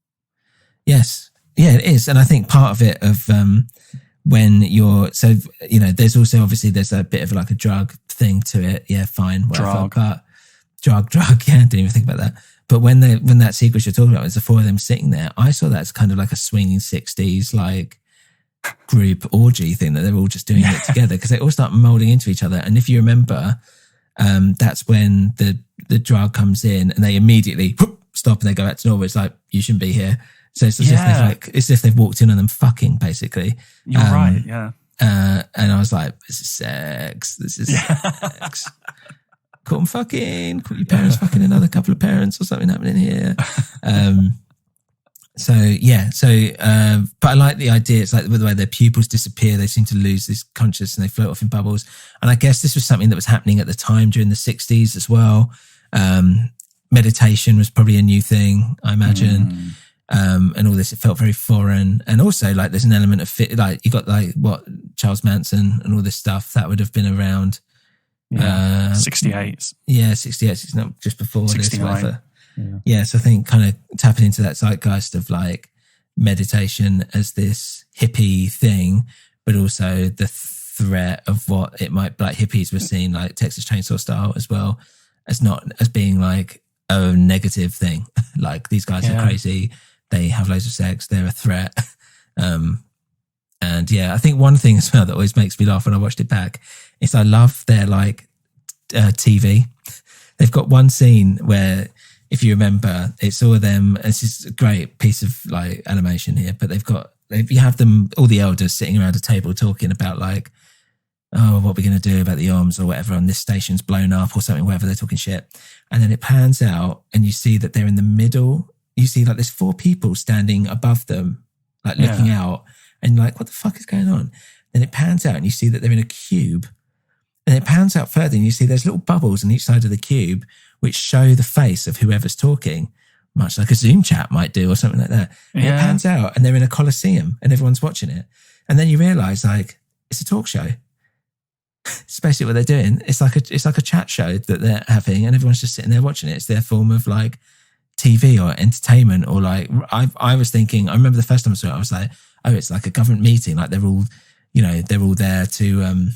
Yes. Yeah, it is. And I think part of it of when you're, so, you know, there's also obviously there's a bit of like a drug thing to it. Yeah, fine. Whatever. But drug. Yeah, didn't even think about that. But when that sequence you're talking about, there's the four of them sitting there, I saw that as kind of like a swinging 60s, like group orgy thing that they're all just doing it together because they all start molding into each other. And if you remember, that's when the drug comes in and they immediately stop and they go back to normal. It's like, you shouldn't be here. So it's as if they've walked in on them fucking, basically. You're right, yeah. And I was like, this is sex. Sex. Caught your parents fucking another couple of parents or something happening here. But I like the idea. It's like the way their pupils disappear. They seem to lose this consciousness and they float off in bubbles. And I guess this was something that was happening at the time during the 60s as well. Meditation was probably a new thing, I imagine. And all this, it felt very foreign. And also like there's an element of like you got like Charles Manson and all this stuff that would have been around. 68. Yeah, 68. It's not just before 69. this, whatever. Yeah, so I think kind of tapping into that zeitgeist of like meditation as this hippie thing, but also the threat of what it might be. Like hippies were seen like Texas Chainsaw style as well, as being like a negative thing. Like these guys are crazy. They have loads of sex. They're a threat. And yeah, I think one thing as well that always makes me laugh when I watched it back is I love their like TV. They've got one scene where, if you remember, it's all of them. This is a great piece of like animation here, but you have them, all the elders sitting around a table talking about like, oh, what we're going to do about the arms or whatever, and this station's blown up or something, whatever, they're talking shit. And then it pans out and you see that they're in the middle. You see like there's four people standing above them, like looking out, and like, what the fuck is going on? Then it pans out and you see that they're in a cube. And it pans out further and you see there's little bubbles on each side of the cube which show the face of whoever's talking, much like a Zoom chat might do or something like that. And it pans out and they're in a coliseum and everyone's watching it. And then you realise like it's a talk show. It's basically what they're doing. It's like a chat show that they're having and everyone's just sitting there watching it. It's their form of like TV or entertainment, or like I was thinking, I remember the first time I saw it, I was like, oh, it's like a government meeting. Like they're all there to,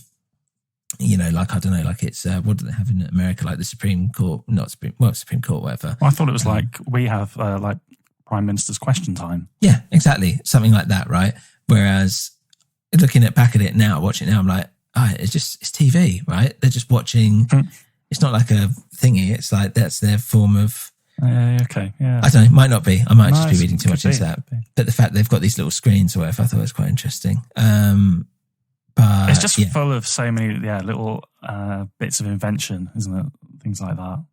like, I don't know, like it's, what do they have in America? Like the Supreme Court, Supreme Court, whatever. Well, I thought it was like we have like Prime Minister's Question Time. Yeah, exactly. Something like that, right? Whereas looking back at it now, watching it now, I'm like, it's TV, right? They're just watching. It's not like a thingy. It's like, that's their form of, okay, yeah. I don't know, it might not be. I might just be reading too much into that. But the fact they've got these little screens or whatever, I thought was quite interesting. But it's just full of so many little bits of invention, isn't it? Things like that.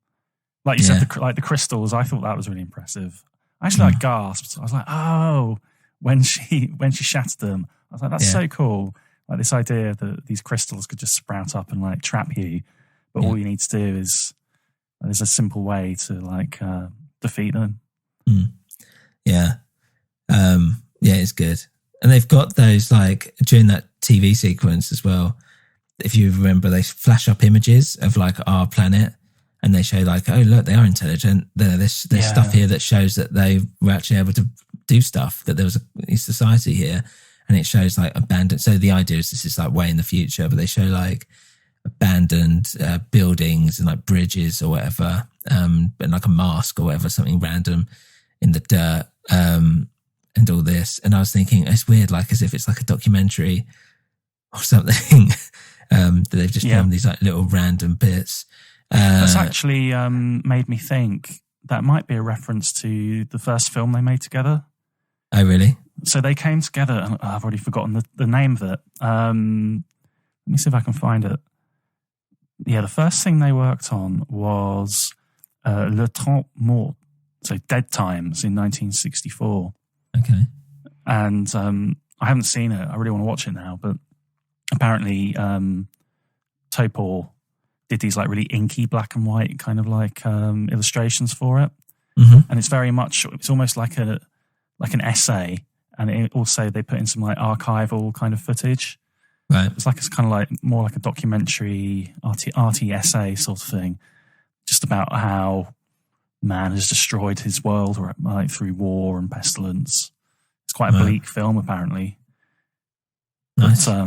Like you said, the crystals. I thought that was really impressive. I actually gasped. I was like, oh, when she shattered them, I was like, that's so cool. Like this idea that these crystals could just sprout up and like trap you, but all you need to do is there's a simple way to like defeat them. Yeah, it's good. And they've got those like during that TV sequence as well. If you remember, they flash up images of like our planet, and they show like, oh look, they are intelligent. There's stuff here that shows that they were actually able to do stuff. That there was a society here, and it shows like abandoned. So the idea is this is like way in the future, but they show like abandoned buildings and like bridges or whatever, and like a mask or whatever, something random in the dirt, and all this. And I was thinking, it's weird, like as if it's like a documentary or something. That they've just filmed these like little random bits. That's actually made me think that might be a reference to the first film they made together. Oh, really? So they came together, and I've already forgotten the name of it. Let me see if I can find it. Yeah, the first thing they worked on was Le Temps Mort, so Dead Times in 1964. Okay. And I haven't seen it. I really want to watch it now, but apparently Topor did these like really inky black and white kind of like illustrations for it. And it's very much, it's almost like an essay, and it also they put in some like archival kind of footage. Right. It's kind of like more like a documentary arty essay sort of thing, just about how man has destroyed his world like through war and pestilence. It's quite a bleak film apparently. Nice. But,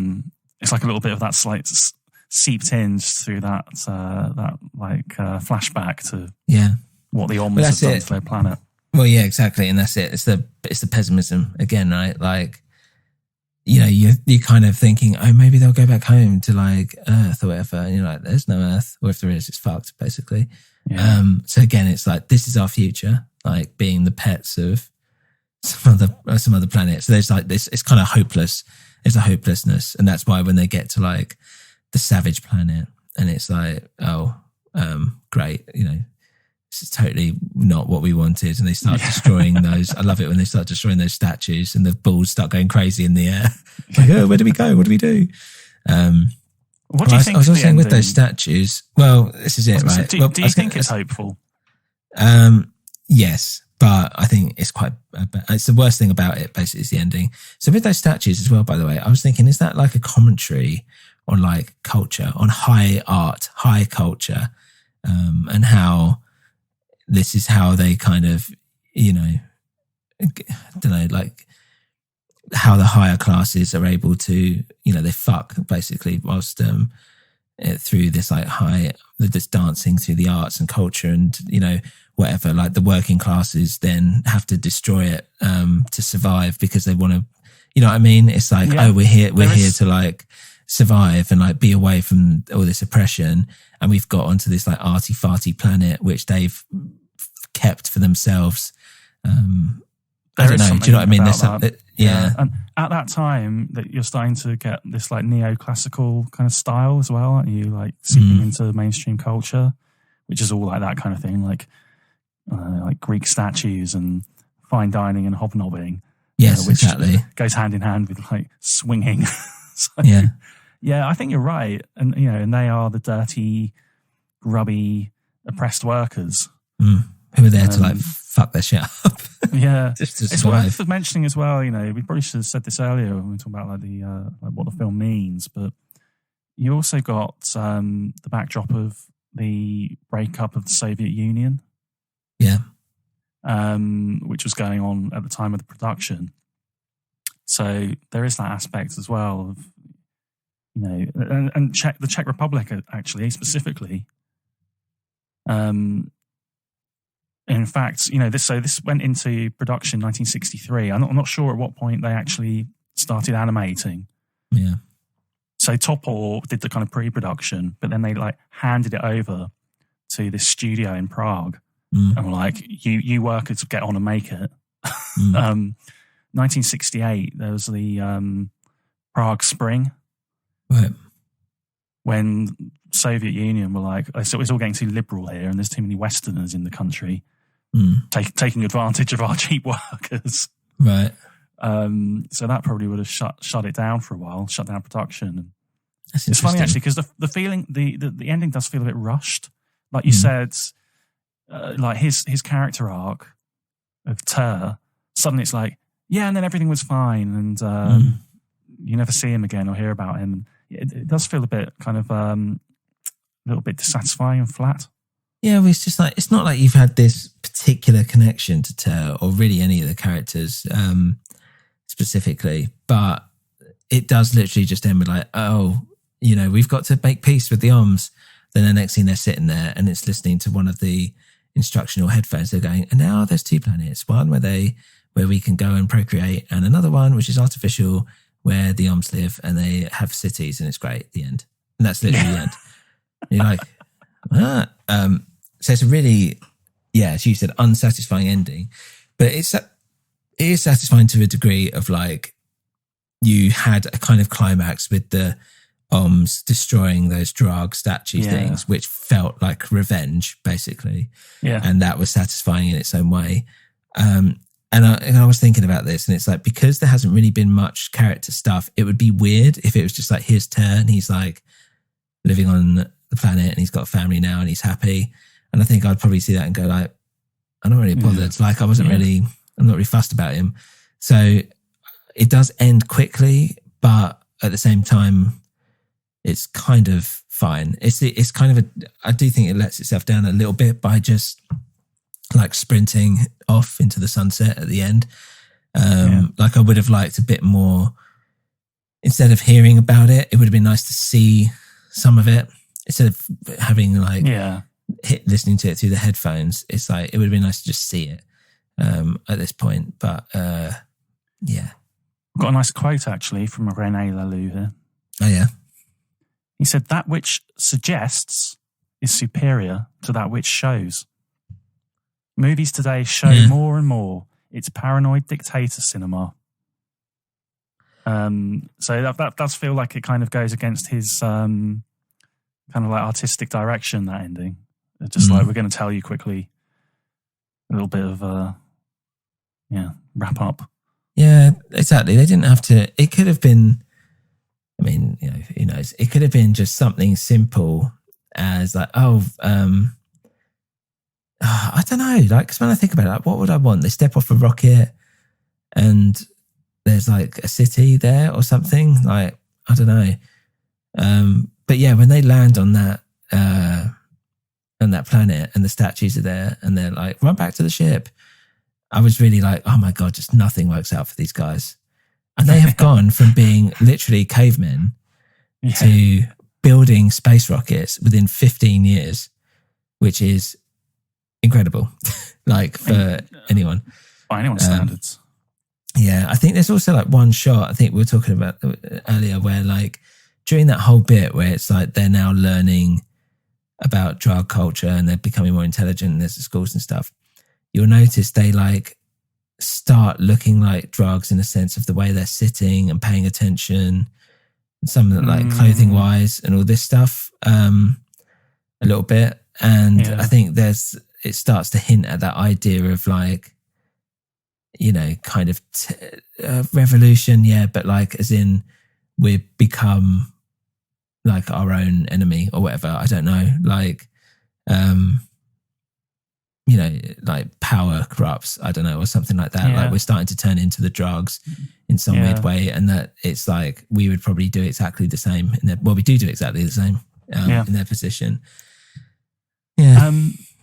it's like a little bit of that slight seeped in through that flashback to what the Oms have done to their planet. Well, yeah, exactly, and that's it. It's the pessimism again, right? Like, you know, you're kind of thinking, oh, maybe they'll go back home to like Earth or whatever, and you're like, there's no Earth, or if there is, it's fucked, basically. Yeah. So again, it's like this is our future, like being the pets of some other planet. So there's like this. It's kind of hopeless. It's a hopelessness, and that's why when they get to like the savage planet, and it's like, oh, great, you know, this is totally not what we wanted, and they start destroying those. I love it when they start destroying those statues, and the balls start going crazy in the air. Like, oh, where do we go? What do we do? What do you think? I was also saying with those statues. Well, this is it, right? Do you think it's hopeful? Yes. But I think it's it's the worst thing about it, basically, is the ending. So with those statues as well, by the way, I was thinking, is that like a commentary on like culture, on high art, high culture, and how this is how they kind of, you know, I don't know, like how the higher classes are able to, you know, they fuck basically whilst through this like this dancing through the arts and culture and, you know, whatever, like the working classes then have to destroy it to survive because they want to, you know what I mean? It's like, oh, we're here to like survive and like be away from all this oppression, and we've got onto this like arty farty planet which they've kept for themselves. I don't know. Do you know what I mean? And at that time, that you're starting to get this like neoclassical kind of style as well, aren't you? Like seeping into mainstream culture, which is all like that kind of thing, like Greek statues and fine dining and hobnobbing. Yes, which exactly. Goes hand in hand with like swinging. So, yeah, I think you're right, and you know, and they are the dirty, grubby, oppressed workers who are there to like fuck their shit up. Yeah, just to it's survive. worth mentioning as well. You know, we probably should have said this earlier when we talk about like the like what the film means, but you also got the backdrop of the breakup of the Soviet Union. Yeah. Which was going on at the time of the production. So there is that aspect as well of, you know, and the Czech Republic actually specifically. In fact, you know, this went into production in 1963. I'm not sure at what point they actually started animating. Yeah. So Topor did the kind of pre-production, but then they like handed it over to this studio in Prague. And we're like, you workers get on and make it. 1968, there was the Prague Spring. Right. when Soviet Union were like, it's all getting too liberal here and there's too many Westerners in the country taking advantage of our cheap workers. Right. So that probably would have shut it down for a while, shut down production. That's it's funny interesting. actually, because the feeling, the ending does feel a bit rushed. Like you said, like his character arc of Ter, suddenly it's like, yeah, and then everything was fine, and you never see him again or hear about him. It does feel a bit kind of a little bit dissatisfying and flat. Yeah, well, it's just like, it's not like you've had this particular connection to Ter or really any of the characters specifically, but it does literally just end with like, oh, you know, we've got to make peace with the OMS. Then the next thing they're sitting there and it's listening to one of the instructional headphones. They're going, and now there's 2 planets, one where we can go and procreate, and another one which is artificial where the OMS live and they have cities, and it's great. The end. And that's literally the end. You're like, ah. So it's a really, as you said, unsatisfying ending, but it is satisfying to a degree of like, you had a kind of climax with the OMS destroying those drug statue things, which felt like revenge, basically. Yeah. And that was satisfying in its own way. And I was thinking about this, and it's like, because there hasn't really been much character stuff, it would be weird if it was just like his turn. He's like living on the planet and he's got a family now and he's happy. And I think I'd probably see that and go like, I'm not really bothered. Like I'm not really fussed about him. So it does end quickly, but at the same time, it's kind of fine. It's kind of I do think it lets itself down a little bit by just like sprinting off into the sunset at the end. Like I would have liked a bit more, instead of hearing about it, it would have been nice to see some of it instead of having like listening to it through the headphones. It's like, it would have been nice to just see it at this point. But I've got a nice quote actually from René Laloux here. Oh yeah. He said, "That which suggests is superior to that which shows. Movies today show more and more. It's paranoid dictator cinema." So that does feel like it kind of goes against his kind of like artistic direction, that ending. It's just like, we're going to tell you quickly a little bit of wrap up. Yeah, exactly. They didn't have to. It could have been, I mean, you know, who knows? It could have been just something simple as like, I don't know. Like, because when I think about it, like, what would I want? They step off a rocket and there's like a city there or something. Like, I don't know. But yeah, when they land on that planet and the statues are there and they're like, run back to the ship, I was really like, oh my God, just nothing works out for these guys. And they have gone from being literally cavemen to building space rockets within 15 years, which is incredible. Like for anyone. By anyone's standards. Yeah, I think there's also like one shot, I think we were talking about earlier, where like during that whole bit where it's like they're now learning about drug culture and they're becoming more intelligent and there's the schools and stuff, you'll notice they like start looking like drugs in the sense of the way they're sitting and paying attention, and some of the like clothing wise and all this stuff a little bit. And I think it starts to hint at that idea of like, you know, kind of revolution, but like as in we've become like our own enemy or whatever. I don't know. Like, you know, like power corrupts, I don't know, or something like that. Like we're starting to turn into the drugs in some weird way, and that it's like we would probably do exactly the same. We do exactly the same in their position. Yeah.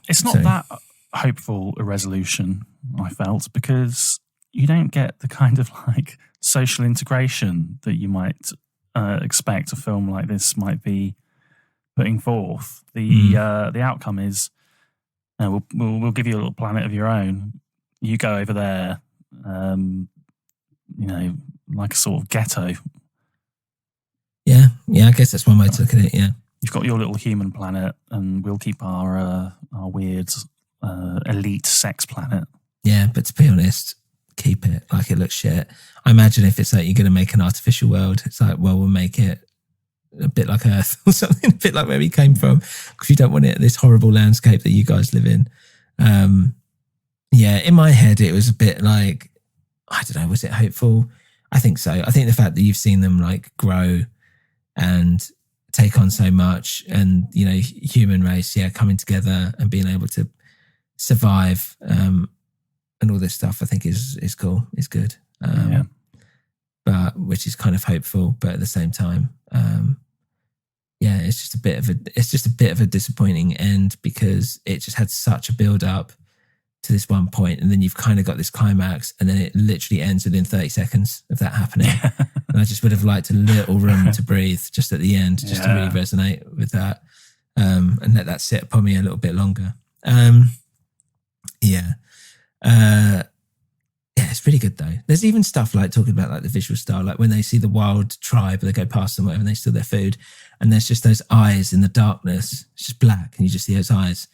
It's not that hopeful a resolution, I felt, because you don't get the kind of like social integration that you might expect a film like this might be putting forth. The outcome is, we'll give you a little planet of your own. You go over there, you know, like a sort of ghetto. Yeah, I guess that's one way to look at it. Yeah, you've got your little human planet, and we'll keep our weird elite sex planet. Yeah, but to be honest, keep it. Like, it looks shit. I imagine if it's like you're going to make an artificial world, it's like, well, we'll make it a bit like Earth or something, a bit like where we came from, because you don't want it this horrible landscape that you guys live in. In my head, it was a bit like, I don't know, was it hopeful? I think so. I think the fact that you've seen them like grow and take on so much, and human race, coming together and being able to survive, and all this stuff, I think is cool. It's good. But which is kind of hopeful, but at the same time, it's just a bit of a disappointing end, because it just had such a build up to this one point, and then you've kind of got this climax, and then it literally ends within 30 seconds of that happening. And I just would have liked a little room to breathe just at the end, just to really resonate with that, and let that sit upon me a little bit longer. It's really good though. There's even stuff like talking about like the visual style, like when they see the wild tribe, they go past them, whatever, and they steal their food, and there's just those eyes in the darkness. It's just black, and you just see those eyes,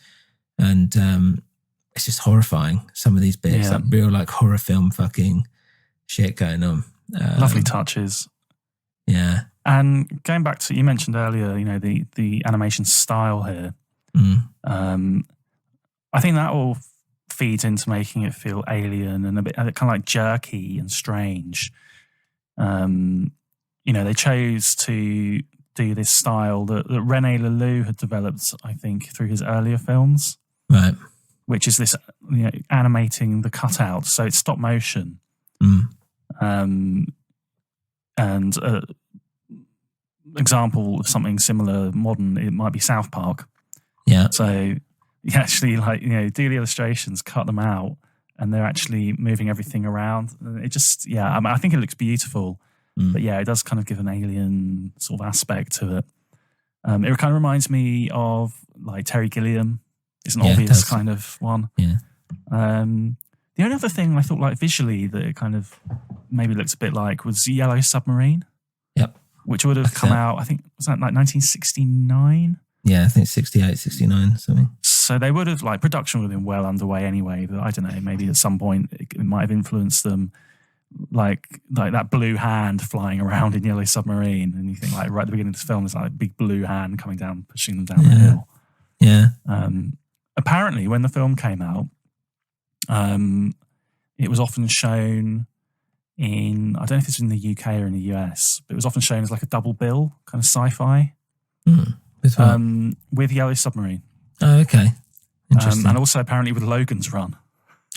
and it's just horrifying. Some of these bits, like real like horror film fucking shit going on. Lovely touches. Yeah. And going back to, you mentioned earlier, the animation style here. I think that all feeds into making it feel alien and a bit kind of like jerky and strange. They chose to do this style that René Laloux had developed, I think, through his earlier films. Right. Which is this, animating the cutout. So it's stop motion. And example of something similar, modern, it might be South Park. Yeah. So you actually do the illustrations, cut them out, and they're actually moving everything around. It just, I think it looks beautiful. But it does kind of give an alien sort of aspect to it. It kind of reminds me of like Terry Gilliam. It's an obvious kind of one. Yeah. The only other thing I thought like visually that it kind of maybe looks a bit like was Yellow Submarine. Yep. Which would have come out, I think, was that like 1969? Yeah, I think 68, 69, something. So they would have, like, production would have been well underway anyway, but I don't know, maybe at some point it might have influenced them, like that blue hand flying around in Yellow Submarine, and you think like right at the beginning of this film there's like a big blue hand coming down, pushing them down the hill. Yeah. Apparently when the film came out, it was often shown in, I don't know if it's in the UK or in the US, but it was often shown as like a double bill, kind of sci-fi. With Yellow Submarine. Oh, okay. Interesting. And also apparently with Logan's Run.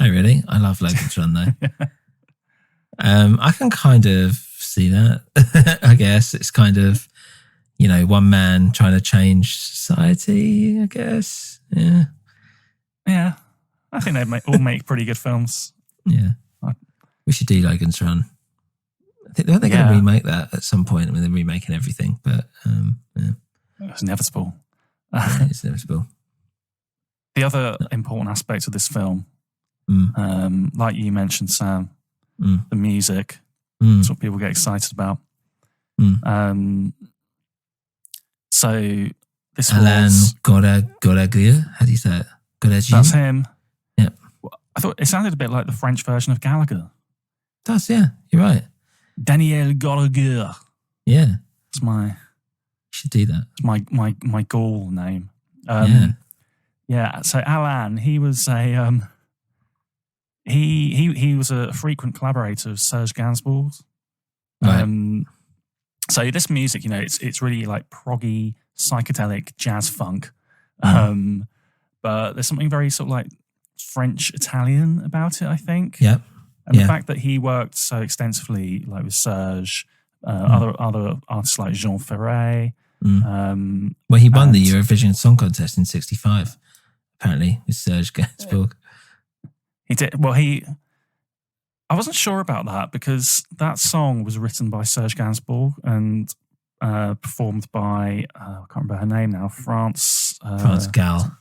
Oh, really? I love Logan's Run though. I can kind of see that. I guess it's kind of, one man trying to change society, I guess. Yeah. Yeah. I think they all make pretty good films. Yeah. We should do Logan's Run. I think they're going to remake that at some point. I mean, they're remaking everything, but it's inevitable. It's inevitable. The other important aspect of this film, like you mentioned, Sam, the music. That's what people get excited about. So this Alain was Goraguer. How do you say it? Goraguer? That's him. Yeah. I thought it sounded a bit like the French version of Gallagher. It does, yeah. You're right. Daniel Goraguer. Yeah. It's my... You should do that. It's my Gaul name. Yeah. So Alain, he was a he was a frequent collaborator of Serge Gainsbourg. Right. So this music, it's really like proggy, psychedelic jazz funk. But there's something very sort of like French Italian about it, I think. Yeah. And the fact that he worked so extensively, like with Serge, other artists like Jean Ferret. Well, he won the Eurovision Song Contest in '65, apparently, with Serge Gainsbourg. He did. Well, I wasn't sure about that because that song was written by Serge Gainsbourg and performed by, I can't remember her name now, France Gall.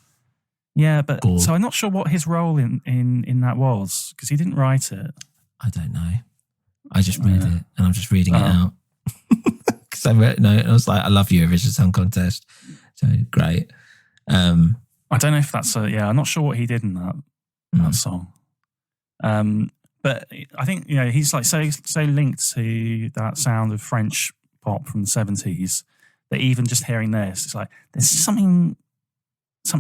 Yeah, but Gaul. So I'm not sure what his role in that was because he didn't write it. I don't know. I just read it and I'm just reading it out. Because I read and I was like, I love Eurovision Song Contest. So great. I don't know if that's I'm not sure what he did in that song. But I think, he's like so linked to that sound of French pop from the 70s that even just hearing this, it's like there's something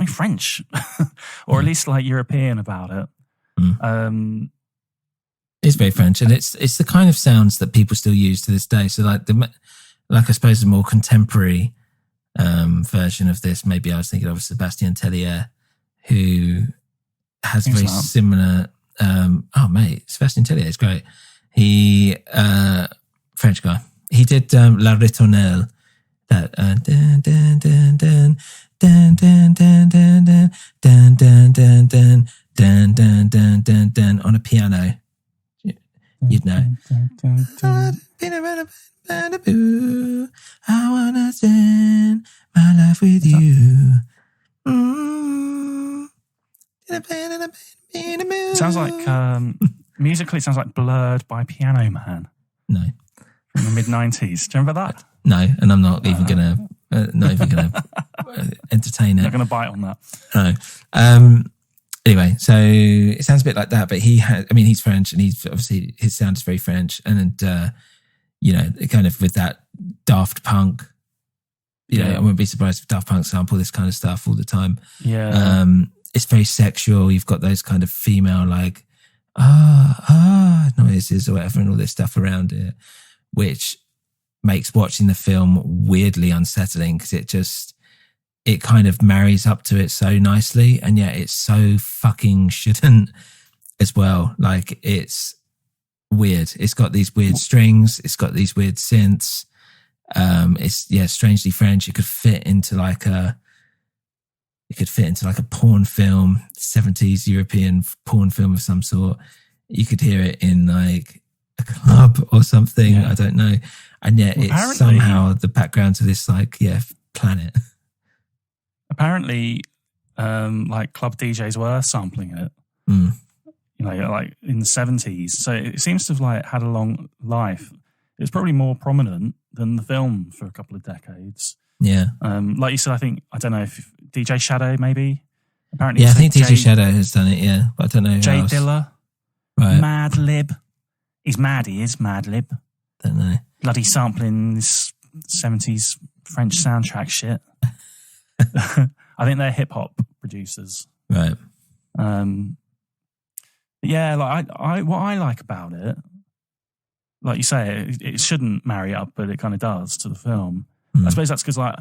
French, or at least like European about it. It's very French, and it's the kind of sounds that people still use to this day. So like I suppose the more contemporary version of this, maybe I was thinking of Sébastien Tellier, who has very similar. Sébastien Tellier is great. He French guy. He did La Ritournelle, that dun dun dun dun dun dun dun dun dun dun dun dun dun dun dun dun dun dun on a piano. You'd know. I wanna spend my life with you. It sounds like musically, it sounds like Blurred by Piano Man. No, from the mid-90s. Do you remember that? No, and I'm not even gonna entertain it. Not gonna bite on that. No. Anyway, so it sounds a bit like that, but he's French, and he's obviously, his sound is very French, and kind of with that Daft Punk. I wouldn't be surprised if Daft Punk sample this kind of stuff all the time. Yeah. It's very sexual. You've got those kind of female like noises or whatever, and all this stuff around it, which makes watching the film weirdly unsettling because it kind of marries up to it so nicely, and yet it's so fucking shouldn't as well. Like, it's weird. It's got these weird strings. It's got these weird synths. It's strangely French. It could fit into like a porn film, 70s European porn film of some sort. You could hear it in like a club or something. Yeah. I don't know. And yet it's somehow the background to this planet. Apparently, like club DJs were sampling it. Like in the 70s. So it seems to have like had a long life. It's probably more prominent than the film for a couple of decades. Yeah. Like you said, I don't know if DJ Shadow maybe. Apparently, I think DJ Shadow has done it. Yeah, but I don't know. Jay Dilla, right? Mad Lib. He is Mad Lib. Don't know. Bloody sampling this 70s French soundtrack shit. I think they're hip hop producers, right? Yeah, like what I like about it, like you say, it shouldn't marry up, but it kind of does to the film. I suppose that's because like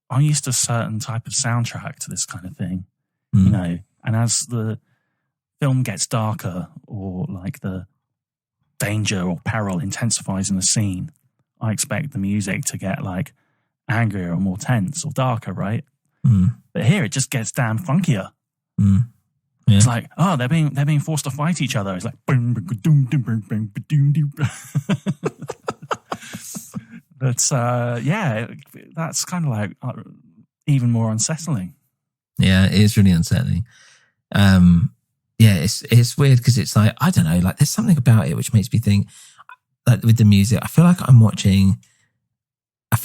I'm used to a certain type of soundtrack to this kind of thing, and as the film gets darker or like the danger or peril intensifies in the scene, I expect the music to get like angrier or more tense or darker, right? But here it just gets damn funkier. Yeah. It's like, they're being forced to fight each other. It's like boom, boom, boom, boom, boom, boom, boom, boom. But that's kind of like even more unsettling. Yeah, it is really unsettling. It's weird because it's like, I don't know, like there's something about it which makes me think, like with the music, I feel like I'm watching a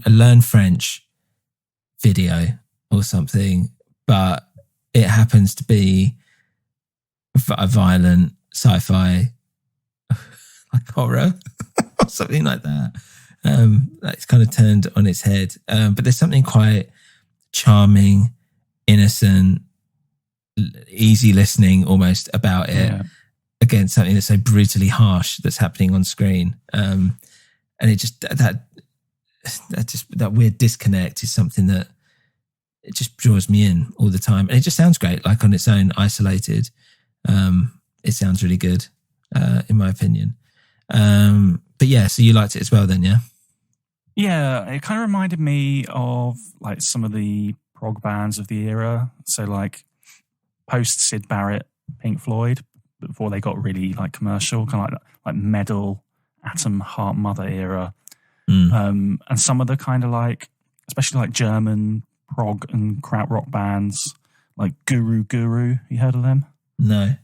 Learn French video or something, but it happens to be a violent sci-fi like horror or something like that. It's kind of turned on its head. But there's something quite charming, innocent, easy listening almost about it against something that's so brutally harsh that's happening on screen. And it just that weird disconnect is something that it just draws me in all the time. And it just sounds great, like on its own, isolated. It sounds really good, in my opinion. But yeah, so you liked it as well then, yeah? Yeah, it kind of reminded me of like some of the prog bands of the era. So like post Syd Barrett, Pink Floyd, before they got really like commercial, kind of like Metal, Atom, Heart Mother era. And some of the kind of like, especially like German prog and krautrock bands like Guru. You heard of them? No.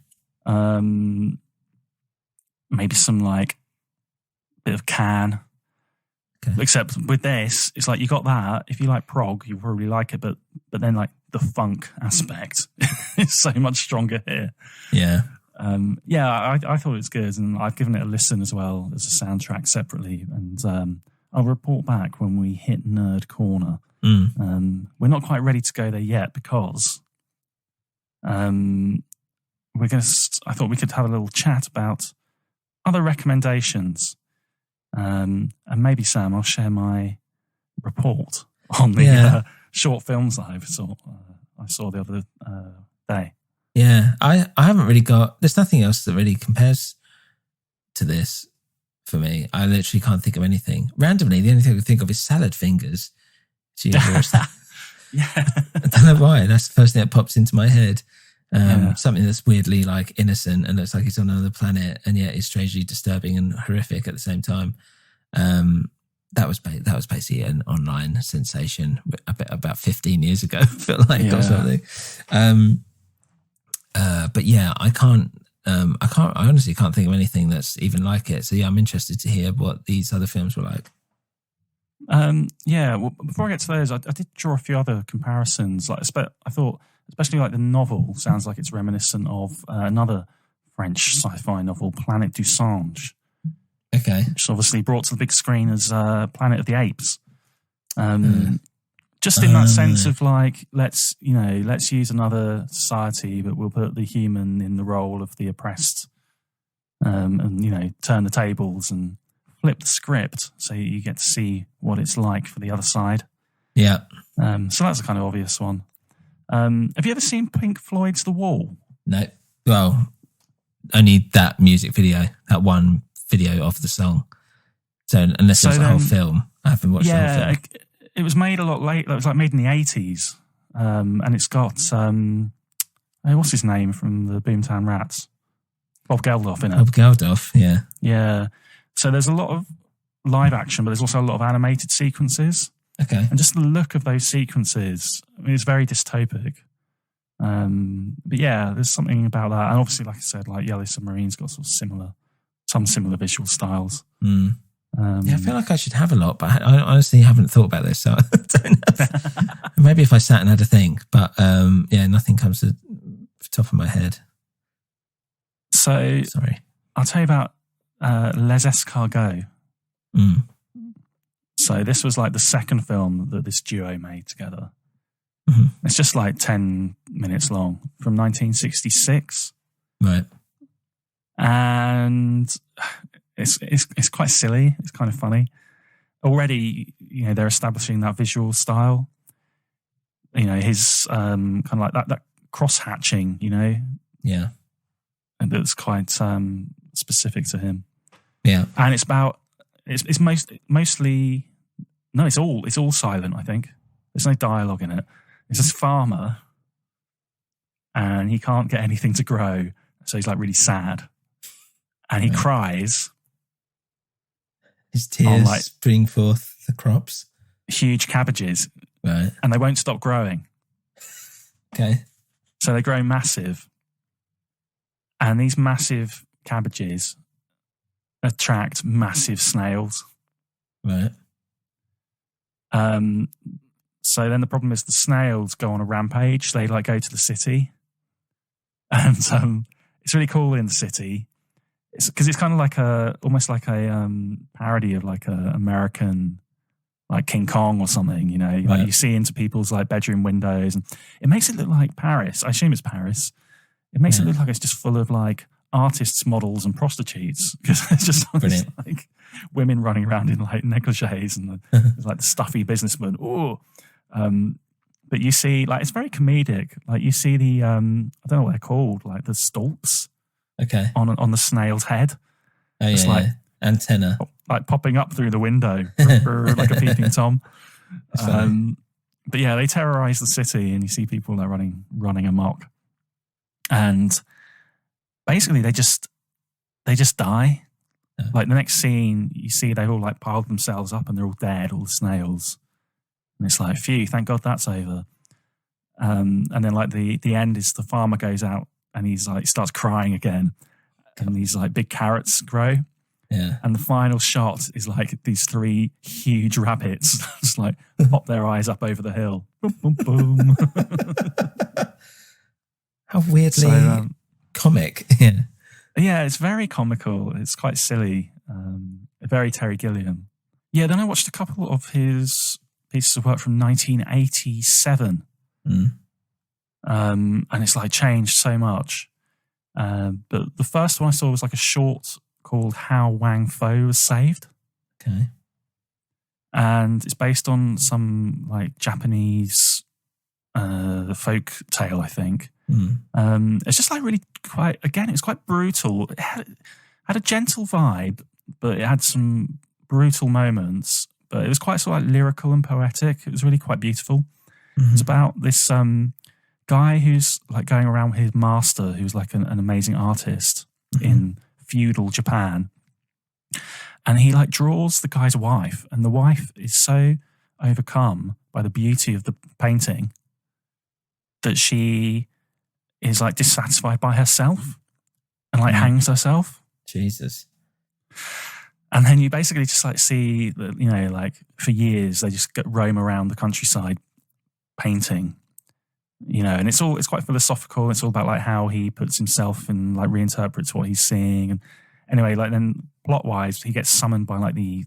Maybe some like bit of Can. Okay. Except with this, it's like you got that. If you like prog, you probably like it, but then like the funk aspect is so much stronger here. Yeah. I thought it was good, and I've given it a listen as well as a soundtrack separately, and I'll report back when we hit Nerd Corner. We're not quite ready to go there yet because I thought we could have a little chat about other recommendations. And maybe, Sam, I'll share my report on the short films that I saw the other day. Yeah, I haven't really there's nothing else that really compares to this for me. I literally can't think of anything. Randomly, the only thing I can think of is Salad Fingers. Yeah. I don't know why. That's the first thing that pops into my head. Something that's weirdly like innocent and looks like it's on another planet, and yet is strangely disturbing and horrific at the same time. That was basically an online sensation about 15 years ago, I feel like, or something. But yeah, I honestly can't think of anything that's even like it. So yeah, I'm interested to hear what these other films were like. Well, before I get to those, I did draw a few other comparisons. Like, I thought, especially like the novel, sounds like it's reminiscent of another French sci-fi novel, Planète du Singe. Okay. Which is obviously brought to the big screen as Planet of the Apes. Just in that sense of like, let's use another society, but we'll put the human in the role of the oppressed, and turn the tables and flip the script so you get to see what it's like for the other side. Yeah. So that's a kind of obvious one. Have you ever seen Pink Floyd's The Wall? No. Well, only that music video, that one video of the song. So unless it's a whole film, I haven't watched the whole film. It was made a lot later. It was like made in the 80s. And it's got, what's his name from the Boomtown Rats? Bob Geldof in it. Bob Geldof, yeah. Yeah. So there's a lot of live action, but there's also a lot of animated sequences. Okay. And just the look of those sequences, it's very dystopic. But yeah, there's something about that. And obviously, like I said, like Yellow Submarine's got some similar visual styles. I feel like I should have a lot, but I honestly haven't thought about this. So I don't know. Maybe if I sat and had a think, but nothing comes to the top of my head. So sorry. I'll tell you about Les Escargots. So this was like the second film that this duo made together. Mm-hmm. It's just like 10 minutes long, from 1966. Right. And it's quite silly. It's kind of funny. Already, they're establishing that visual style. His kind of like that cross hatching. Yeah. And that's quite specific to him. Yeah. And it's mostly no, it's all silent. I think there's no dialogue in it. It's this farmer, and he can't get anything to grow, so he's like really sad, and he cries. His tears bring forth the crops. Huge cabbages, right? And they won't stop growing. Okay. So they grow massive, and these massive cabbages attract massive snails. Right. So then the problem is the snails go on a rampage. They like go to the city, and it's really cool in the city. It's because it's kind of like almost like a parody of like a American, like King Kong or something. Like you see into people's like bedroom windows, and it makes it look like Paris. I assume it's Paris. It makes it look like it's just full of like artists, models, and prostitutes, because it's just like women running around in like negligees and like the stuffy businessman. But you see, like, it's very comedic. Like you see the I don't know what they're called, like the stalks. Okay. On the snail's head. Oh, it's like antenna, like popping up through the window, like a peeping tom. But yeah, they terrorize the city, and you see people like running amok, and basically they just die. Yeah. Like the next scene, you see they've all like piled themselves up, and they're all dead, all the snails, and it's like, phew, thank God that's over. And then like the end is the farmer goes out, and he's like starts crying again, and these like big carrots grow. Yeah. And the final shot is like these three huge rabbits just like pop their eyes up over the hill. Boom, boom, boom. How weirdly comic. Yeah, it's very comical. It's quite silly. Very Terry Gilliam. Yeah, then I watched a couple of his pieces of work from 1987. And it's like changed so much. But the first one I saw was like a short called How Wang Fo Was Saved. Okay. And it's based on some like Japanese folk tale, I think. It's just like really quite, again, it's quite brutal. It had a gentle vibe, but it had some brutal moments. But it was quite sort of like lyrical and poetic. It was really quite beautiful. It's about this guy who's like going around with his master, who's like an amazing artist in feudal Japan. And he like draws the guy's wife, and the wife is so overcome by the beauty of the painting that she is like dissatisfied by herself and like hangs herself. Jesus. And then you basically just like see that, you know, like for years they just roam around the countryside painting, you know, and it's quite philosophical. It's all about like how he puts himself and like reinterprets what he's seeing. And anyway, like then plot wise, he gets summoned by like the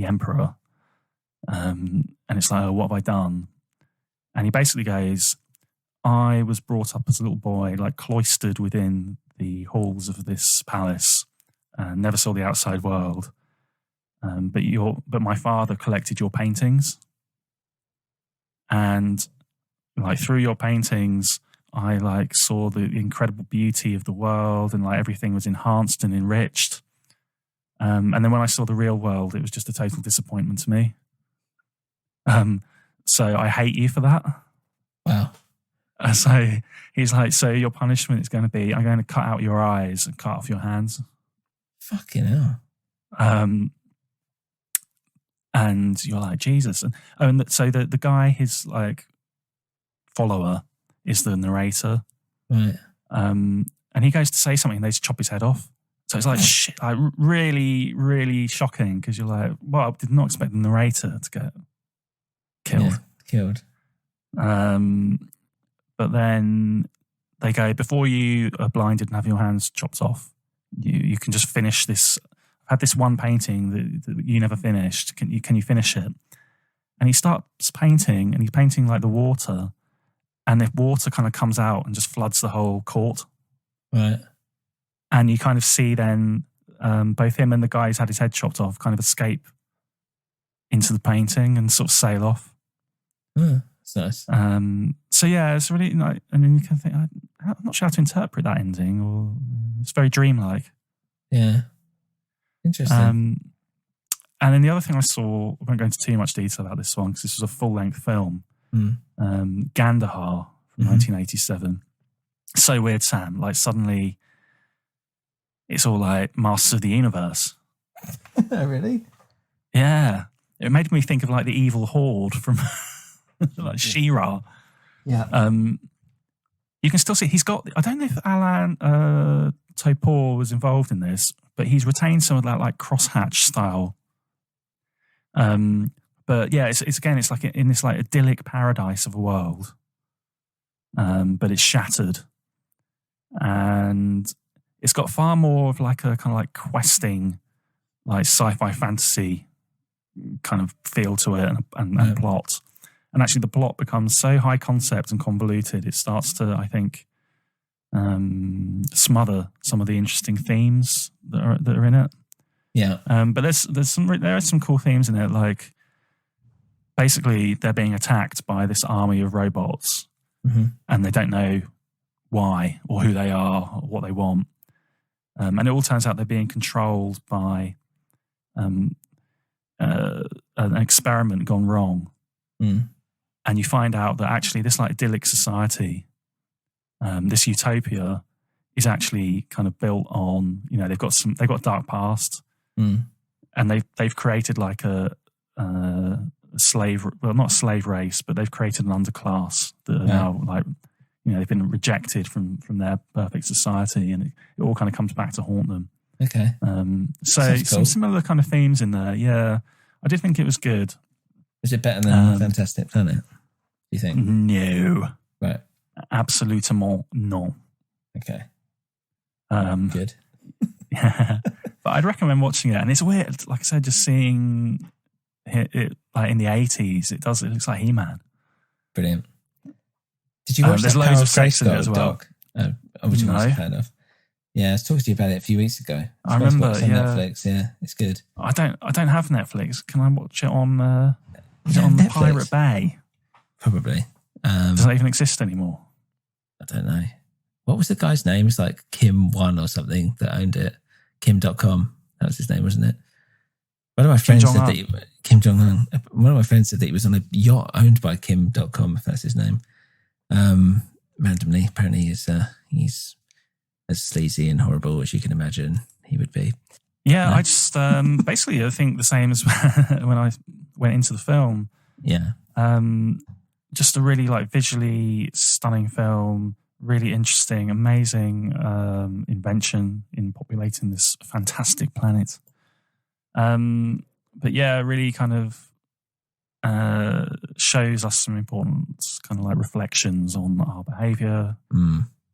emperor. And it's like, oh, what have I done? And he basically goes, I was brought up as a little boy, like cloistered within the halls of this palace and never saw the outside world. But my father collected your paintings, and like through your paintings, I like saw the incredible beauty of the world, and like everything was enhanced and enriched. And then when I saw the real world, it was just a total disappointment to me. So I hate you for that. Wow. So he's like, so your punishment is going to be, I'm going to cut out your eyes and cut off your hands. Fucking hell. And you're like, Jesus. And so the guy, his like follower, is the narrator. Right. And he goes to say something and they just chop his head off. So it's like, shit, like really, really shocking, because you're like, well, I did not expect the narrator to get killed. Yeah, killed. But then they go, before you are blinded and have your hands chopped off, you can just finish this. I've had this one painting that you never finished. Can you finish it? And he starts painting, and he's painting like the water, and the water kind of comes out and just floods the whole court. Right. And you kind of see then both him and the guy who's had his head chopped off kind of escape into the painting and sort of sail off. That's nice. So yeah, it's really like, and then you can think, I'm not sure how to interpret that ending, or it's very dreamlike. Yeah. Interesting. And then the other thing I saw, I won't go into too much detail about this one because this was a full-length film, Gandahar from 1987. So weird, Sam. Like suddenly it's all like Masters of the Universe. Really? Yeah. It made me think of like the evil horde from like She-Ra. Yeah. You can still see he's got, I don't know if Alain Topor was involved in this, but he's retained some of that like crosshatch style. But yeah, it's again, it's like in this like idyllic paradise of a world. But it's shattered. And it's got far more of like a kind of like questing, like sci-fi fantasy kind of feel to it and plot. And actually the plot becomes so high concept and convoluted, it starts to, I think, smother some of the interesting themes that are in it. Yeah. But there are some cool themes in it, like basically they're being attacked by this army of robots and they don't know why or who they are or what they want. And it all turns out they're being controlled by an experiment gone wrong. And you find out that actually this like idyllic society, this utopia, is actually kind of built on, you know, they've got a dark past, and they've created like a slave, well, not a slave race, but they've created an underclass that are now like, you know, they've been rejected from their perfect society, and it all kind of comes back to haunt them. Okay. So some similar kind of themes in there. Yeah, I did think it was good. Is it better than Fantastic Planet, do you think? No. Right. Absolument no. Okay. Good. Yeah. But I'd recommend watching it. And it's weird, like I said, just seeing like in the 80s. It looks like He-Man. Brilliant. Did you watch there's that loads of sex in it as well. doc? Which I was a No. fan of. Yeah, I was talking to you about it a few weeks ago. I remember, It's on yeah. Netflix. Yeah, it's good. I don't have Netflix. Can I watch it on is it on Netflix? Pirate Bay? Probably. Does that even exist anymore? I don't know. What was the guy's name? It's like Kim1 or something that owned it. Kim.com. That was his name, wasn't it? One of my friends said that Kim Jong-un. One of my friends said that he was on a yacht owned by Kim.com, if that's his name. Randomly, apparently he's as sleazy and horrible as you can imagine he would be. Yeah, I just basically I think the same as when I went into the film. Yeah. Just a really like visually stunning film, really interesting, amazing invention in populating this fantastic planet. But yeah, really kind of shows us some important kind of like reflections on our behaviour.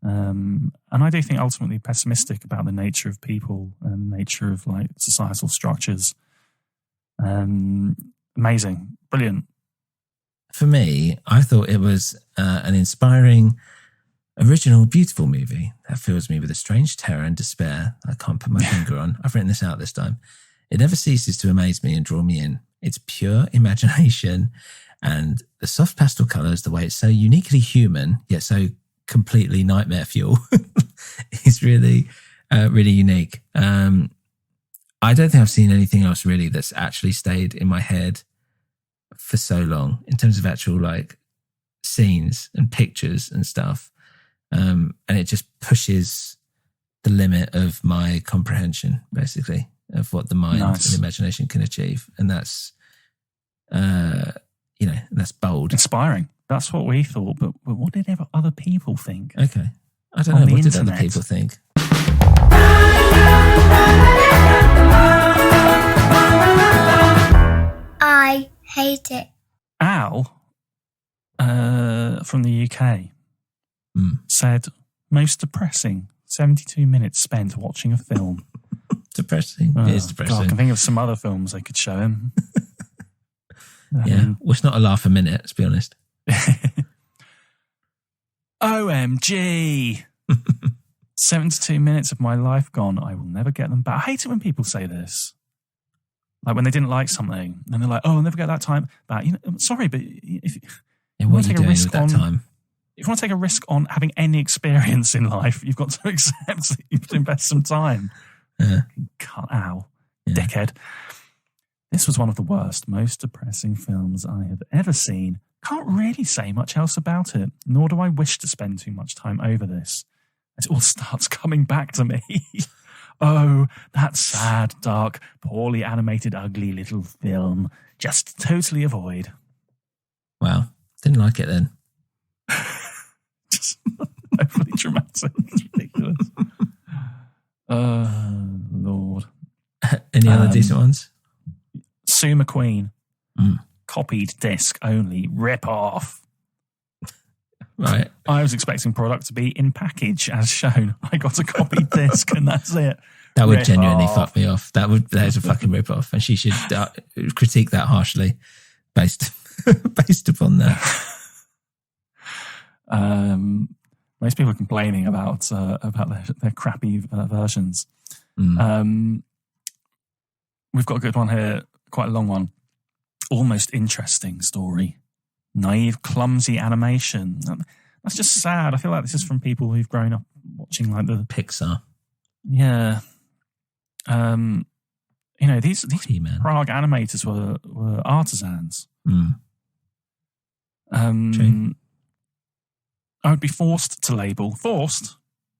And I do think ultimately pessimistic about the nature of people and the nature of like societal structures. Amazing, brilliant. For me, I thought it was an inspiring, original, beautiful movie that fills me with a strange terror and despair I can't put my finger on. I've written this out this time. It never ceases to amaze me and draw me in. It's pure imagination, and the soft pastel colours, the way it's so uniquely human, yet so completely nightmare fuel, is really, really unique. I don't think I've seen anything else really that's actually stayed in my head for so long in terms of actual like scenes and pictures and stuff. And it just pushes the limit of my comprehension, basically, of what the mind and imagination can achieve. And that's, that's bold. Inspiring. That's what we thought, but what did other people think? Okay. I don't know. What did other people think? I hate it. Al, from the UK, said, most depressing, 72 minutes spent watching a film. Depressing. It is depressing. God, I can think of some other films they could show him. Yeah. Well, it's not a laugh a minute, let's be honest. OMG. 72 minutes of my life gone. I will never get them back. I hate it when people say this. Like when they didn't like something and they're like, oh, I'll never get that time back. I'm sorry, but if you want to take a risk on time. If you want to take a risk on having any experience in life, you've got to accept that you have to invest some time. Yeah. Cut out, dickhead. This was one of the worst, most depressing films I have ever seen. Can't really say much else about it, nor do I wish to spend too much time over this, as it all starts coming back to me. Oh, that sad, dark, poorly animated, ugly little film. Just totally avoid. Wow. Didn't like it then. Just overly dramatic. It's ridiculous. Lord. Any other decent ones? Sue McQueen. Copied disc only. Rip off. Right. I was expecting product to be in package as shown. I got a copied disc and that's it. That would genuinely fuck me off. That is a fucking rip off, and she should critique that harshly based upon that. Most people are complaining about their crappy versions. We've got a good one here, quite a long one. Almost interesting story. Naive, clumsy animation. That's just sad. I feel like this is from people who've grown up watching like the Pixar. Yeah. These He-Man. Prague animators were artisans. True. I would be forced to label, I'm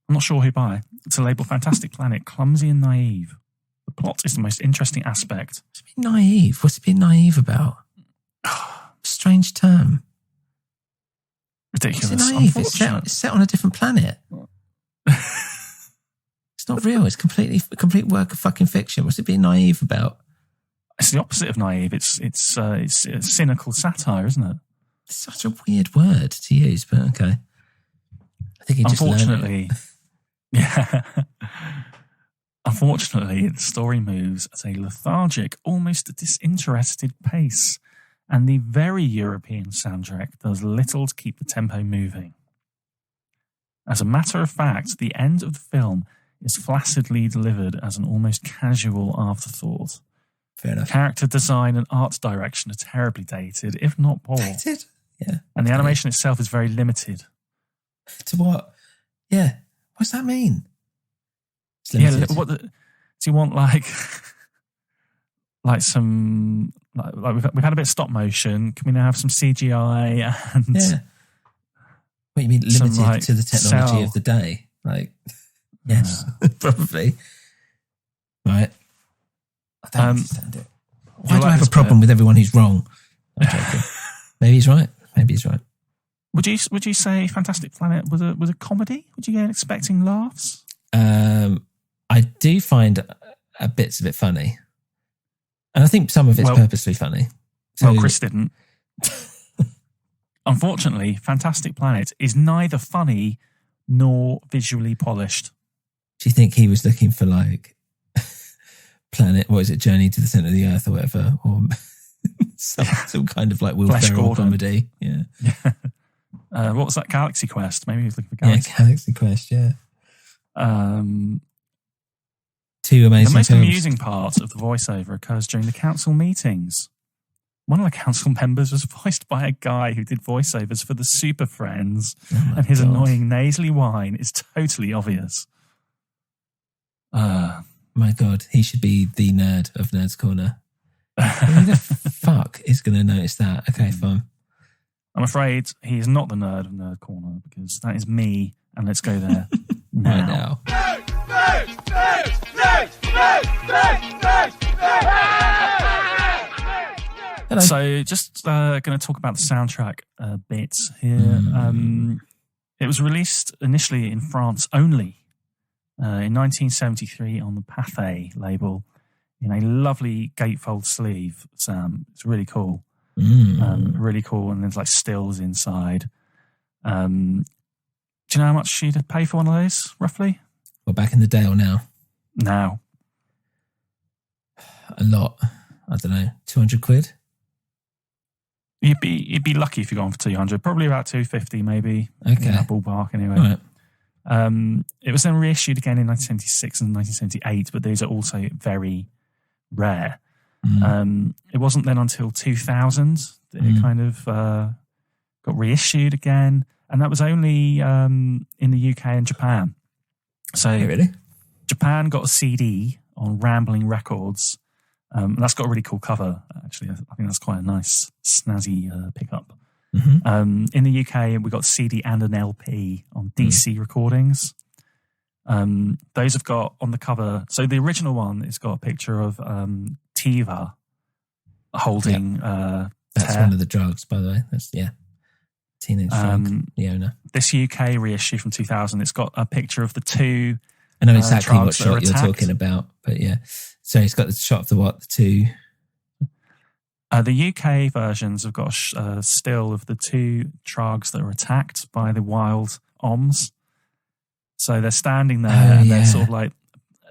not sure who by, to label Fantastic Planet clumsy and naive. The plot is the most interesting aspect. What's it being naive? What's it being naive about? Strange term. Ridiculous. It's naive. It's set on a different planet. It's not real. It's a complete work of fucking fiction. What's it being naive about? It's the opposite of naive. It's cynical satire, isn't it? It's such a weird word to use, but okay. I think it just Unfortunately, yeah. Unfortunately, the story moves at a lethargic, almost disinterested pace, and the very European soundtrack does little to keep the tempo moving. As a matter of fact, the end of the film is flaccidly delivered as an almost casual afterthought. Fair enough. Character design and art direction are terribly dated, if not poor. Dated? Yeah. And the animation itself is very limited. To what? Yeah. What's that mean? It's Yeah, limited. do you want like some like we've had a bit of stop motion? Can we now have some CGI and Yeah. What you mean limited some, like, to the technology cell? of the day? Like, yes, probably. Right. I don't understand it. Why do I have a problem with everyone who's wrong? I'm joking. Maybe he's right. Maybe he's right. Would you say Fantastic Planet was a comedy? Would you go expecting laughs? I do find bits of it funny, and I think some of it's purposely funny. So, Well, Chris didn't. Unfortunately, Fantastic Planet is neither funny nor visually polished. do you think he was looking for like Planet? What is it? Journey to the Center of the Earth or whatever, or some kind of like Will Flash Ferrell Gordon. comedy? Yeah. What was that? Galaxy Quest? Maybe he was looking for Galaxy. Yeah, Galaxy Quest. Yeah. Two The amazing most films. amusing part of the voiceover occurs during the council meetings. One of the council members was voiced by a guy who did voiceovers for the Super Friends, and his God. annoying nasally whine is totally obvious. My God, he should be the nerd of Nerd's Corner. Who the fuck is going to notice that? Okay, fine. I'm afraid he is not the nerd of Nerd Corner, because that is me, and let's go there Right now. Hello. So just going to talk about the soundtrack a bit here. It was released initially in France only in 1973 on the Pathé label in a lovely gatefold sleeve, Sam. It's really cool. Really cool. And there's like stills inside. Do you know how much you'd pay for one of those, roughly? Well, back in the day or now? Now. A lot. I don't know, 200 quid? You'd be lucky if you got on for 200, probably about 250 maybe. Okay. In that ballpark anyway. All right. It was then reissued again in 1976 and 1978, but these are also very rare. It wasn't then until 2000 that it kind of got reissued again, and that was only in the UK and Japan. So Hey, really? Japan got a CD on Rambling Records. And that's got a really cool cover, actually. I think that's quite a nice, snazzy pickup. In the UK, we got a CD and an LP on DC Recordings. Those have got on the cover. So the original one, it's got a picture of Tiva holding. That's Tear. one of the drugs, by the way. That's Teenage Drug, the owner. This UK reissue from 2000, it's got a picture of the two. I know exactly what drugs that are shot you're attacked. talking about, but yeah. So it's got the shot of the two. The UK versions have got a still of the two trogs that are attacked by the wild oms. So they're standing there and they're sort of like,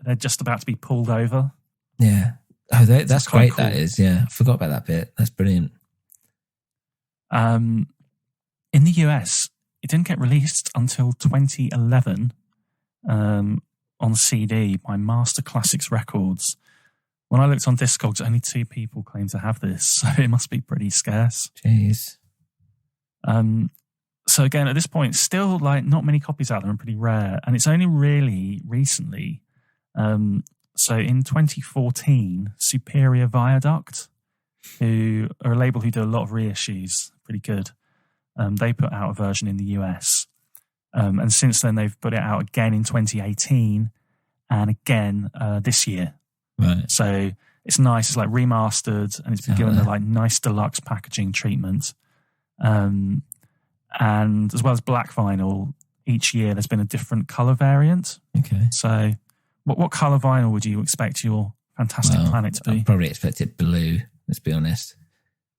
they're just about to be pulled over. Yeah. Oh, that's quite great, that cool. is. Yeah. I forgot about that bit. That's brilliant. In the US, it didn't get released until 2011 on CD by Master Classics Records. When I looked on Discogs, only 2 people claim to have this, so it must be pretty scarce. Jeez. So again, at this point, still like not many copies out there and pretty rare. And it's only really recently. So in 2014, Superior Viaduct, who are a label who do a lot of reissues, pretty good. They put out a version in the US. And since then, they've put it out again in 2018 and again this year. Right. So it's nice. It's like remastered and it's been given a like nice deluxe packaging treatment. And as well as black vinyl, each year there's been a different color variant. Okay. So what color vinyl would you expect your Fantastic Planet to be? I'd probably expect it blue, let's be honest.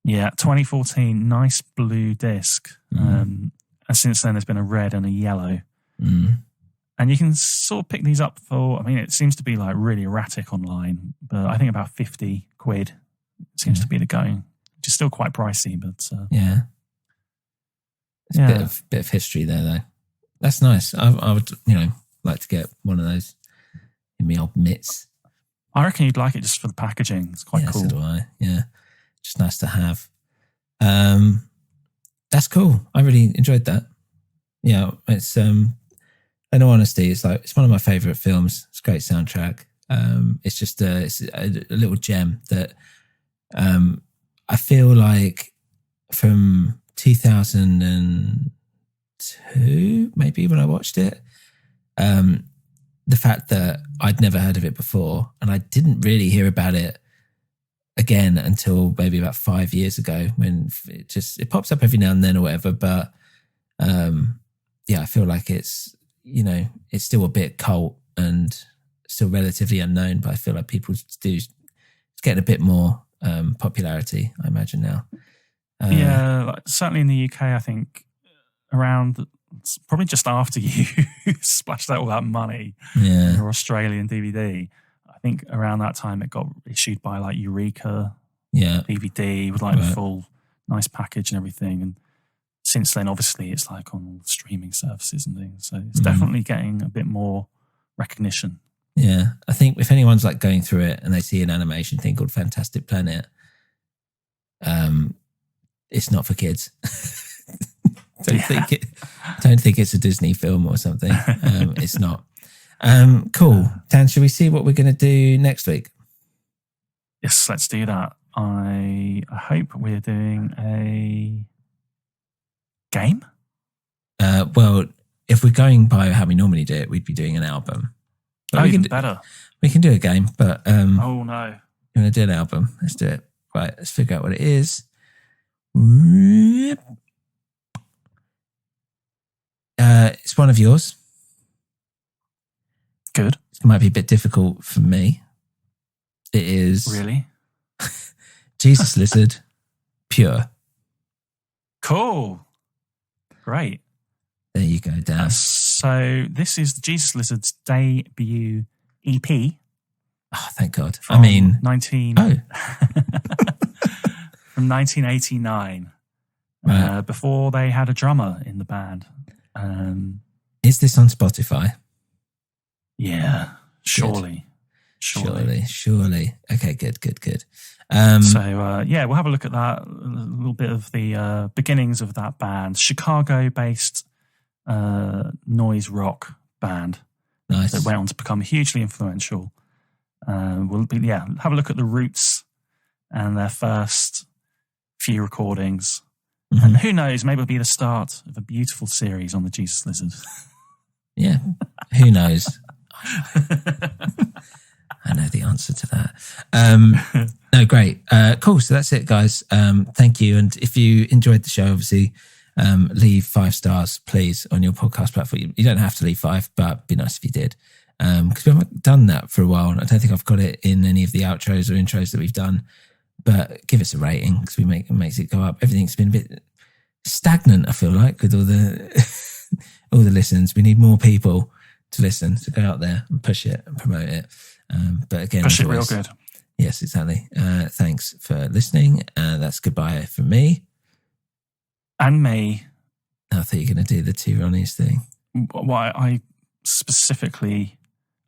Yeah, 2014, nice blue disc. And since then there's been a red and a yellow. And you can sort of pick these up for, I mean, it seems to be like really erratic online, but I think about 50 quid seems to be the going, which is still quite pricey, but yeah. It's a bit of history there, though. That's nice. I would, like to get one of those in my old mitts. I reckon you'd like it just for the packaging. It's quite cool. So do I. Yeah. Just nice to have. That's cool. I really enjoyed that. Yeah. It's, in all honesty, it's one of my favourite films. It's a great soundtrack. It's just it's a little gem that I feel like from 2002, maybe, when I watched it, the fact that I'd never heard of it before, and I didn't really hear about it again until maybe about 5 years ago, when it pops up every now and then or whatever. But I feel like it's still a bit cult and still relatively unknown, but I feel like people it's getting a bit more popularity, I imagine now. Certainly in the UK, I think around probably just after you splashed out all that money in your Australian DVD. I think around that time it got issued by like Eureka DVD with like the full nice package and everything. And since then, obviously, it's like on all streaming services and things. So it's definitely getting a bit more recognition. Yeah. I think if anyone's like going through it and they see an animation thing called Fantastic Planet, it's not for kids. Don't think it's a Disney film or something. It's not. Cool. Dan, should we see what we're going to do next week? Yes, let's do that. I hope we're doing a game. Well, if we're going by how we normally do it, we'd be doing an album. But even better. We can do a game, but oh no, you want to do an album? Let's do it. Right, let's figure out what it is. It's one of yours. Good. It might be a bit difficult for me. It is really Jesus Lizard, Pure. Cool. Great. There you go, Dan. So this is the Jesus Lizard's debut EP. Oh, thank God. From 1989. Right. Before they had a drummer in the band. Is this on Spotify? Yeah, surely. Okay, good. We'll have a look at that, a little bit of the beginnings of that band. Chicago-based noise rock band. Nice. That went on to become hugely influential. Have a look at the roots and their first few recordings. Mm-hmm. And who knows, maybe it'll be the start of a beautiful series on the Jesus Lizard. Yeah, who knows? I know the answer to that. No, great. Cool. So that's it, guys. Thank you. And if you enjoyed the show, obviously, leave 5 stars, please, on your podcast platform. You don't have to leave 5, but it'd be nice if you did. Because we haven't done that for a while. And I don't think I've got it in any of the outros or intros that we've done. But give us a rating because it makes it go up. Everything's been a bit stagnant, I feel like, with all the all the listens. We need more people to listen, to go out there and push it and promote it. But again, push it real good. Yes, exactly. Thanks for listening. That's goodbye from me. And me. I thought you were going to do the 2 Ronnies thing. Why I specifically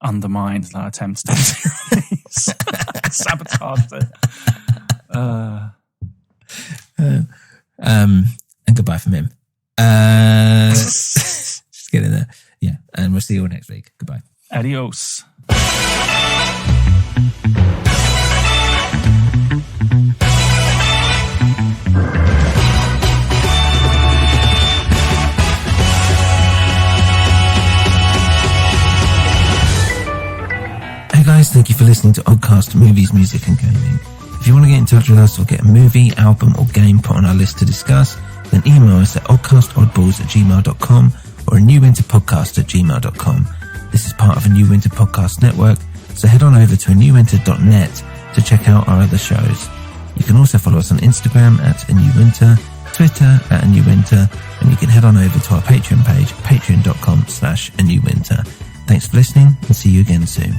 undermined that attempt to do 2 Ronnies. Sabotaged it. And goodbye from him. Just get in there. Yeah. And we'll see you all next week. Goodbye. Adios. Hey guys, thank you for listening to Oddcast Movies, Music and Gaming. If you want to get in touch with us or get a movie, album or game put on our list to discuss, then email us at oddcastoddballs@gmail.com or a newwinterpodcast@gmail.com. This is part of a New Winter Podcast network, so head on over to newwinter.net to check out our other shows. You can also follow us on Instagram at A New Winter, Twitter at A New Winter, and you can head on over to our Patreon page, patreon.com/A New Winter. Thanks for listening, and see you again soon.